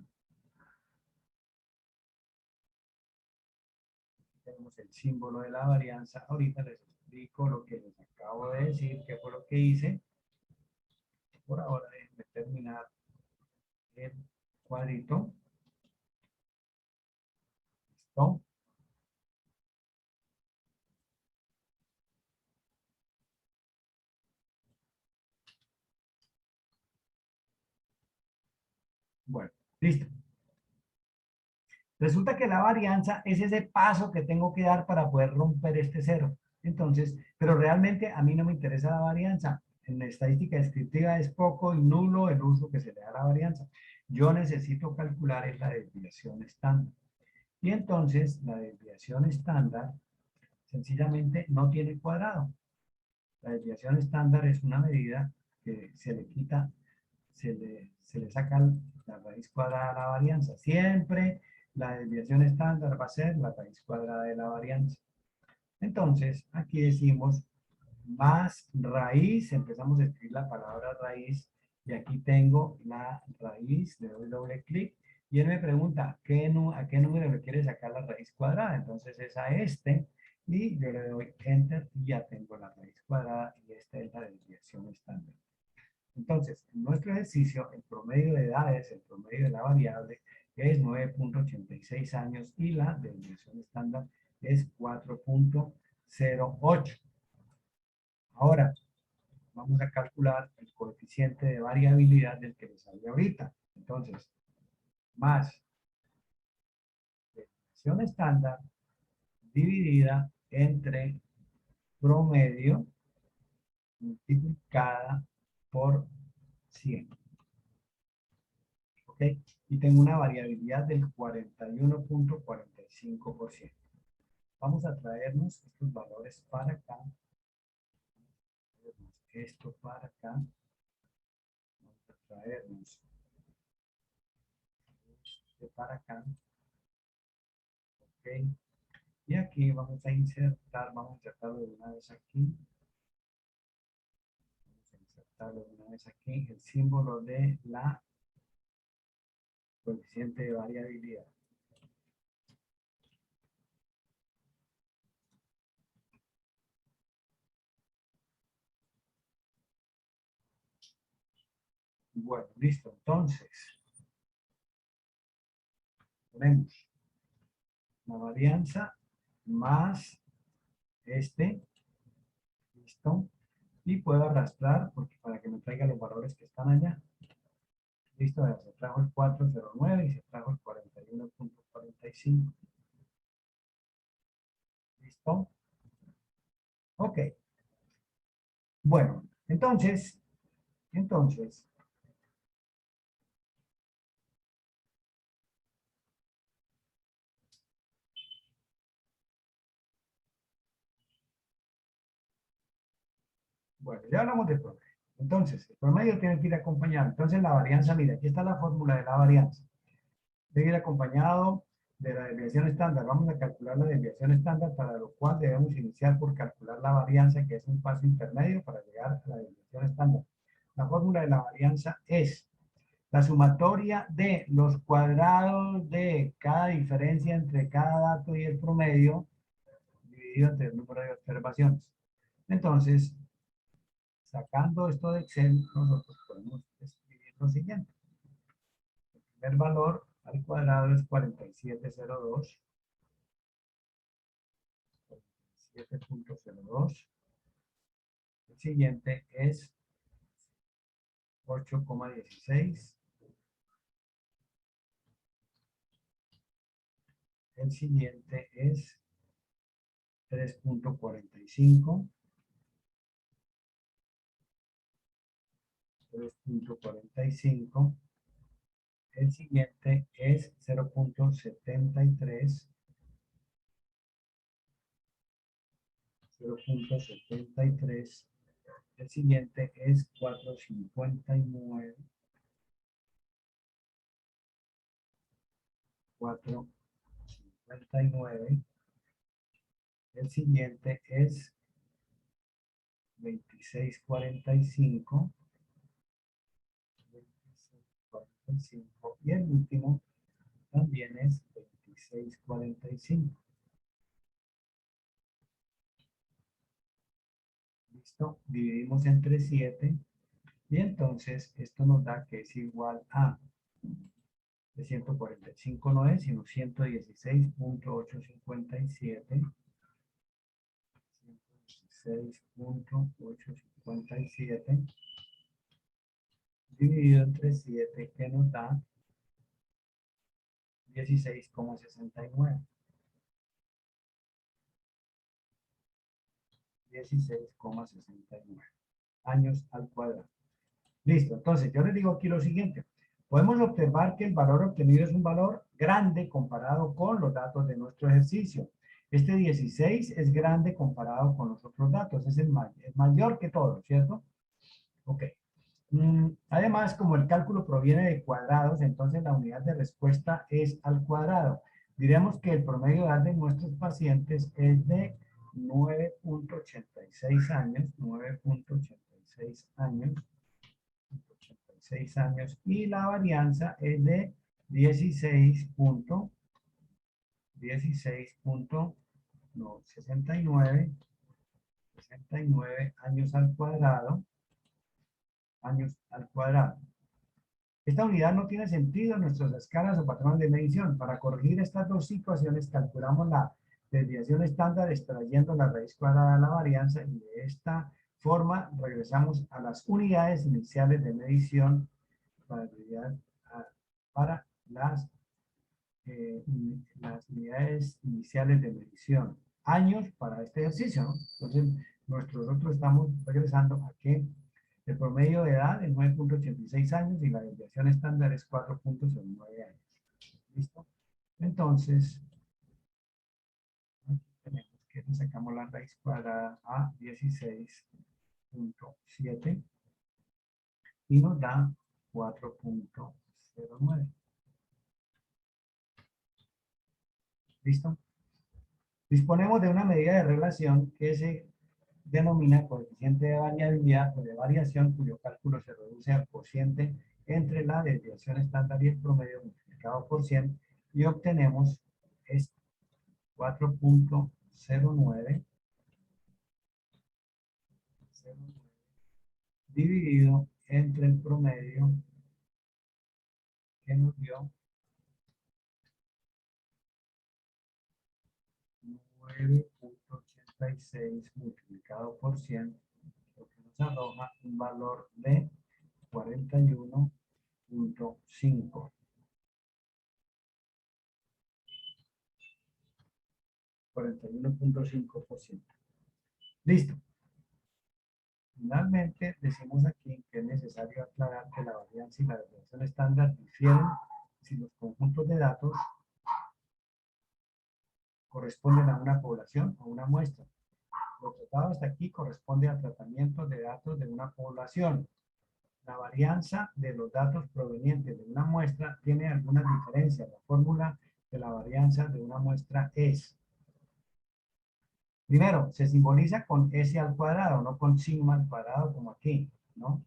Tenemos el símbolo de la varianza. Ahorita les explico lo que les acabo de decir, qué fue lo que hice. Por ahora déjenme terminar el cuadrito. ¿Listo? Bueno, listo. Resulta que la varianza es ese paso que tengo que dar para poder romper este cero. Entonces, pero realmente a mí no me interesa la varianza. En la estadística descriptiva es poco y nulo el uso que se le da a la varianza. Yo necesito calcular la desviación estándar. Y entonces la desviación estándar sencillamente no tiene cuadrado. La desviación estándar es una medida que se le quita, se le saca la raíz cuadrada a la varianza. Siempre la desviación estándar va a ser la raíz cuadrada de la varianza. Entonces, aquí decimos más raíz, empezamos a escribir la palabra raíz, y aquí tengo la raíz, le doy doble clic, y él me pregunta, ¿a qué número le quiere sacar la raíz cuadrada? Entonces es a este, y yo le doy enter, y ya tengo la raíz cuadrada, y esta es la desviación estándar. Entonces, en nuestro ejercicio, el promedio de edades, el promedio de la variable, es 9.86 años y la desviación estándar es 4.08. Ahora, vamos a calcular el coeficiente de variabilidad del que les hablé ahorita. Entonces, más desviación estándar dividida entre promedio multiplicada por 100. ¿Ok? Y tengo una variabilidad del 41.45%. Vamos a traernos estos valores para acá. Esto para acá. Vamos a traernos este para acá. Ok. Y aquí vamos a insertarlo de una vez aquí. Vamos a insertarlo de una vez aquí, el símbolo de la coeficiente de variabilidad. Bueno, listo. Entonces, ponemos la varianza más este. Listo. Y puedo arrastrar porque para que me traiga los valores que están allá. Listo, ya se trajo el 409 y se trajo el 41.45. ¿Listo? Ok. Bueno, entonces, bueno, ya hablamos de promedio. Entonces, el promedio tiene que ir acompañado. Entonces, la varianza, mira, aquí está la fórmula de la varianza. Debe ir acompañado de la desviación estándar. Vamos a calcular la desviación estándar, para lo cual debemos iniciar por calcular la varianza, que es un paso intermedio para llegar a la desviación estándar. La fórmula de la varianza es la sumatoria de los cuadrados de cada diferencia entre cada dato y el promedio, dividido entre el número de observaciones. Entonces, sacando esto de Excel, nosotros podemos escribir lo siguiente. El primer valor al cuadrado es 4702. 7.02. El siguiente es 8,16. El siguiente es 3.45. 3.45. El siguiente es 0.73. 0.73. El siguiente es 4.59. 4.59. El siguiente es 26.45. 26.45. Y el último también es 26.45. ¿Listo? Dividimos entre 7 y entonces esto nos da que es igual a, de 145 no es, sino 116.857. 116.857 dividido entre 7, que nos da 16,69. 16,69 años al cuadrado. Listo, entonces yo les digo aquí lo siguiente. Podemos observar que el valor obtenido es un valor grande comparado con los datos de nuestro ejercicio. Este 16 es grande comparado con los otros datos, es mayor que todo, ¿cierto? Ok. Además, como el cálculo proviene de cuadrados, entonces la unidad de respuesta es al cuadrado. Diremos que el promedio de edad de nuestros pacientes es de 9.86 años, 9.86 años, 86 años, y la varianza es de 69 años al cuadrado, Esta unidad no tiene sentido en nuestras escalas o patrones de medición. Para corregir estas dos situaciones, calculamos la desviación estándar extrayendo la raíz cuadrada de la varianza, y de esta forma regresamos a las unidades iniciales de medición para las unidades iniciales de medición. Años para este ejercicio, ¿no? Entonces, nosotros estamos regresando a que el promedio de edad es 9.86 años y la desviación estándar es 4.09 años. ¿Listo? Entonces, aquí tenemos que le sacamos la raíz cuadrada a 16.7 y nos da 4.09. ¿Listo? Disponemos de una medida de relación que se denomina coeficiente de variabilidad o de variación, cuyo cálculo se reduce al cociente entre la desviación estándar y el promedio multiplicado por 100 y obtenemos es 4.09 dividido entre el promedio que nos dio 9.86 multiplicado por 100, lo que nos arroja un valor de 41.5. 41.5%. Listo. Finalmente, decimos aquí que es necesario aclarar que la varianza y la desviación estándar difieren si los conjuntos de datos corresponden a una población o una muestra. Lo tratado hasta aquí corresponde al tratamiento de datos de una población. La varianza de los datos provenientes de una muestra tiene algunas diferencias. La fórmula de la varianza de una muestra es: primero, se simboliza con S al cuadrado, no con sigma al cuadrado como aquí, ¿no?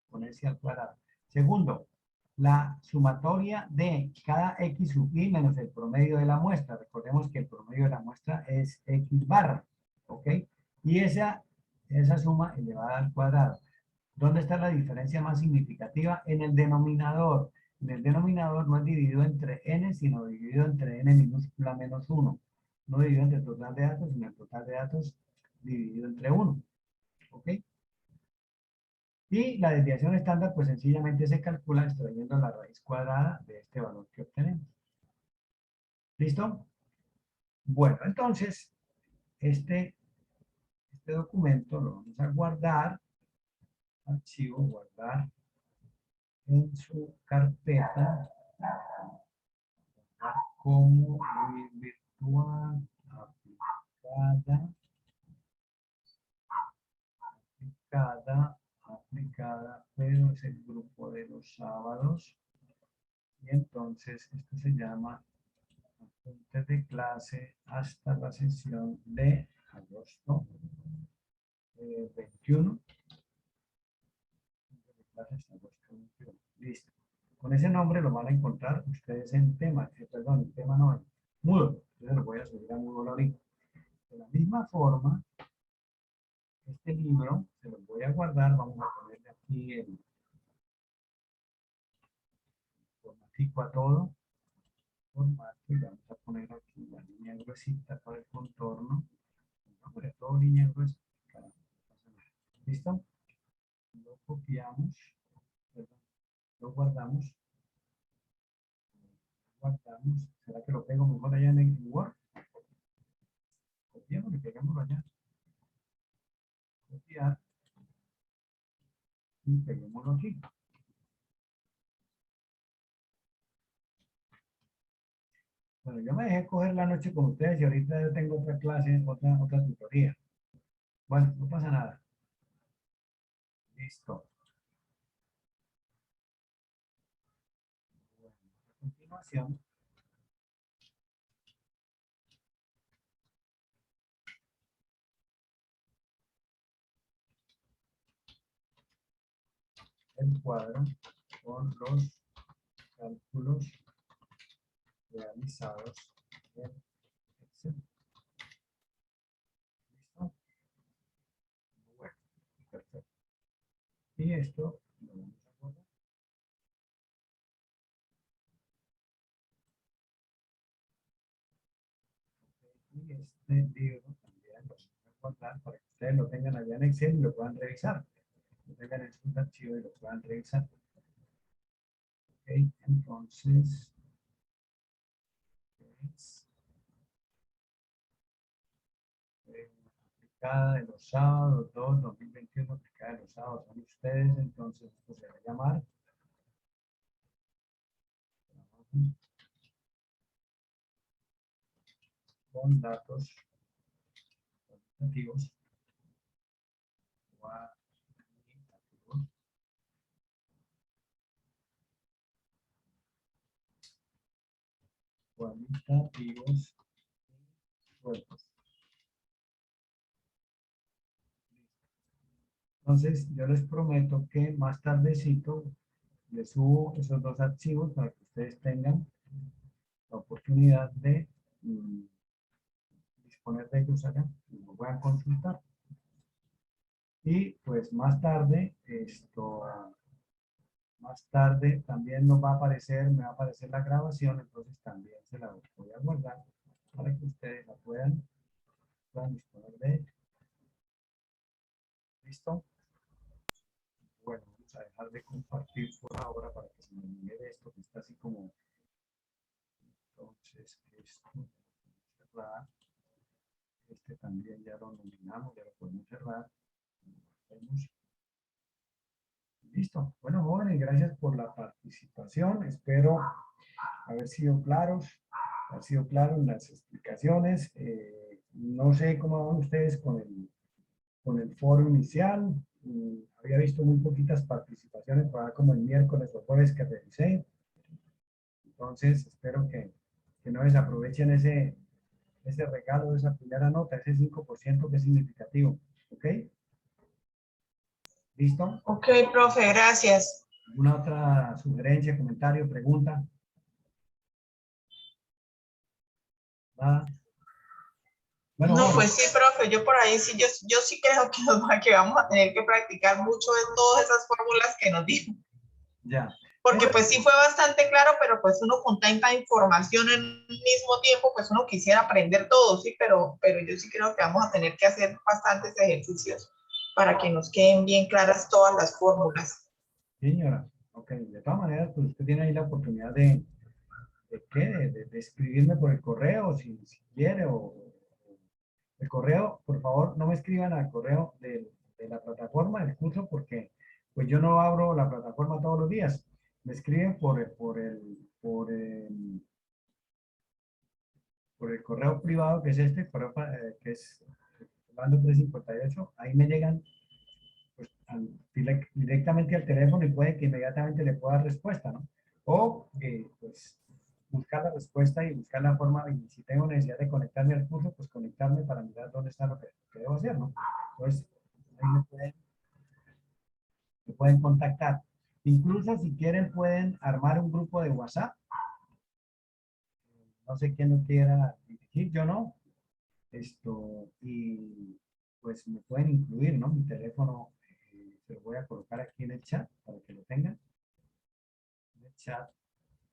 Con S al cuadrado. Segundo, la sumatoria de cada X sub I menos el promedio de la muestra. Recordemos que el promedio de la muestra es X barra, ¿ok? Y esa suma elevada al cuadrado. ¿Dónde está la diferencia más significativa? En el denominador. En el denominador no es dividido entre n, sino dividido entre n minúscula menos 1. No dividido entre el total de datos, sino el total de datos dividido entre 1. ¿Ok? Y la desviación estándar, pues sencillamente se calcula extrayendo la raíz cuadrada de este valor que obtenemos. ¿Listo? Bueno, entonces, este documento lo vamos a guardar. Archivo, guardar en su carpeta como virtual aplicada, pero es el grupo de los sábados. Y entonces esto se llama apuntes de clase hasta la sesión de agosto 21. Listo. Con ese nombre lo van a encontrar ustedes en tema, perdón, en tema no, en Moodle. Yo lo voy a subir a Moodle ahorita. De la misma forma, este libro se lo voy a guardar. Vamos a ponerle aquí el formatico a todo. Formato, y vamos a poner aquí la línea gruesita para el contorno. Vamos a poner todo línea gruesa. ¿Listo? Lo copiamos. Perdón, lo guardamos. ¿Será que lo pego mejor allá en el Word? Copiamos y pegámoslo allá. Copiar y peguémoslo aquí. Bueno, yo me dejé coger la noche con ustedes y ahorita yo tengo otra clase, otra tutoría. Bueno, no pasa nada. Listo. Bueno, a continuación, el cuadro con los cálculos realizados en Excel. ¿Listo? Bueno, perfecto. Y esto lo vamos a guardar. Y este libro también lo vamos a guardar para que ustedes lo tengan allá en Excel y lo puedan revisar. Lo tengan en su archivo y lo puedan revisar. Ok, entonces, aplicada de los sábados 2, 2021, aplicada de los sábados son ustedes, entonces esto se va a llamar con datos cuantitativos, cuantitativos resueltos. Entonces, yo les prometo que más tardecito les subo esos dos archivos para que ustedes tengan la oportunidad de disponer de ellos allá y lo puedan consultar. Y pues más tarde, más tarde también nos va a aparecer, me va a aparecer la grabación, entonces también se la voy a guardar para que ustedes la puedan disponer de ella. ¿Listo? Bueno, vamos a dejar de compartir por ahora para que se me olvide esto que está así como. Entonces, esto, cerrar. Este también ya lo nominamos, ya lo podemos cerrar. Listo. Bueno, jóvenes, gracias por la participación. Espero haber sido claros, haber sido claro en las explicaciones. No sé cómo van ustedes con el foro inicial. Había visto muy poquitas participaciones para como el miércoles o jueves que revisé. Entonces, espero que no desaprovechen ese regalo de esa primera nota, ese 5% que es significativo. ¿Ok? ¿Listo? Ok, profe, gracias. ¿Alguna otra sugerencia, comentario, pregunta? Nada. Bueno, No, bueno, pues sí, profe, yo por ahí sí, yo sí creo que vamos a tener que practicar mucho de todas esas fórmulas que nos dijo. ya. Porque pues sí fue bastante claro, pero pues uno con tanta información en un mismo tiempo, pues uno quisiera aprender todo, sí, pero yo sí creo que vamos a tener que hacer bastantes ejercicios para que nos queden bien claras todas las fórmulas. Señora, ok, de todas maneras, pues usted tiene ahí la oportunidad de escribirme por el correo, si quiere, o el correo, por favor, no me escriban al correo de la plataforma del curso, porque pues yo no abro la plataforma todos los días. Me escriben por el correo privado, que es este, que es Orlando 358, ahí me llegan pues, directamente al teléfono y puede que inmediatamente le pueda dar respuesta, ¿no? O pues buscar la respuesta y buscar la forma, y si tengo necesidad de conectarme al curso, pues conectarme para mirar dónde está lo que debo hacer, ¿no? Entonces, ahí me pueden contactar. Incluso si quieren pueden armar un grupo de WhatsApp. No sé quién lo quiera dirigir, yo no. Y pues me pueden incluir, ¿no? Mi teléfono se lo voy a colocar aquí en el chat para que lo tengan. En el chat,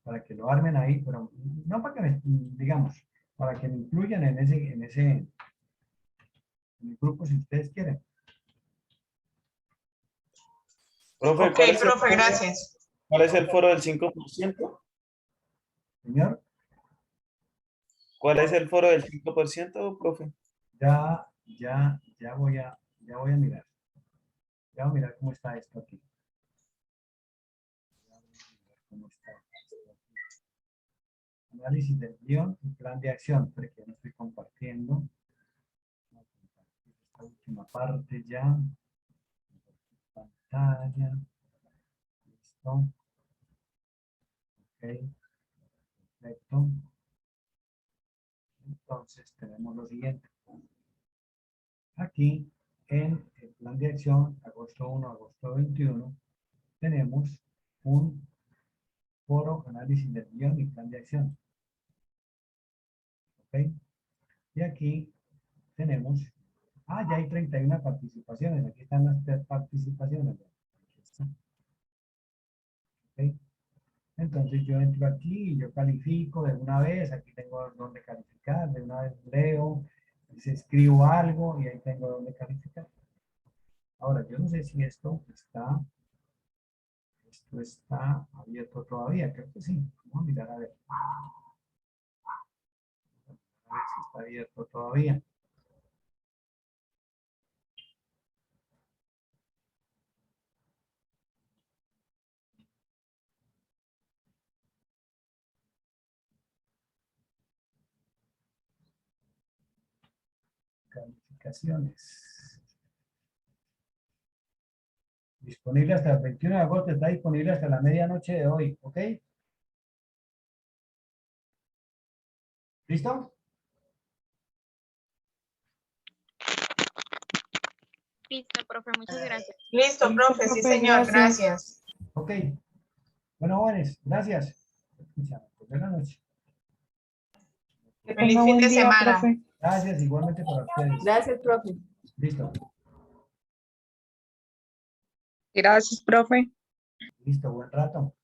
para que lo armen ahí, pero no para que me, digamos, para que me incluyan en en el grupo si ustedes quieren. Profe, Ok, profe, gracias. ¿cuál es el foro del 5%? Señor, ¿Cuál es el foro del 5%, profe? ya voy a mirar. Ya voy a mirar cómo está esto aquí. Ya voy a mirar cómo está esto aquí. Análisis del guión y plan de acción, porque no estoy compartiendo. Voy a compartir esta última parte ya. Pantalla. Listo. Ok. Perfecto. Entonces tenemos lo siguiente. Aquí en el plan de acción, agosto 1, agosto 21, tenemos un foro análisis del guión y plan de acción. ¿Ok? Y aquí tenemos, ya hay 31 participaciones. Aquí están las 3 participaciones. Aquí está. ¿Ok? Entonces yo entro aquí y yo califico de una vez. Aquí tengo donde calificar, de una vez leo, escribo algo y ahí tengo donde calificar. Ahora, yo no sé si esto está abierto todavía. Creo que sí. Vamos a mirar a ver. A ver si está abierto todavía. Calificaciones. Disponible hasta el 21 de agosto. Está disponible hasta la medianoche de hoy. ¿Ok? ¿Listo? Listo, profe, muchas gracias. Listo, Listo, profe, sí, profe, señor, gracias. gracias. Ok. Bueno, jóvenes, gracias. Buenas noches. Que Feliz tenga fin buen de día, semana. profe. Gracias, igualmente para ustedes. Gracias, profe. Listo, Gracias, profe. listo, buen rato.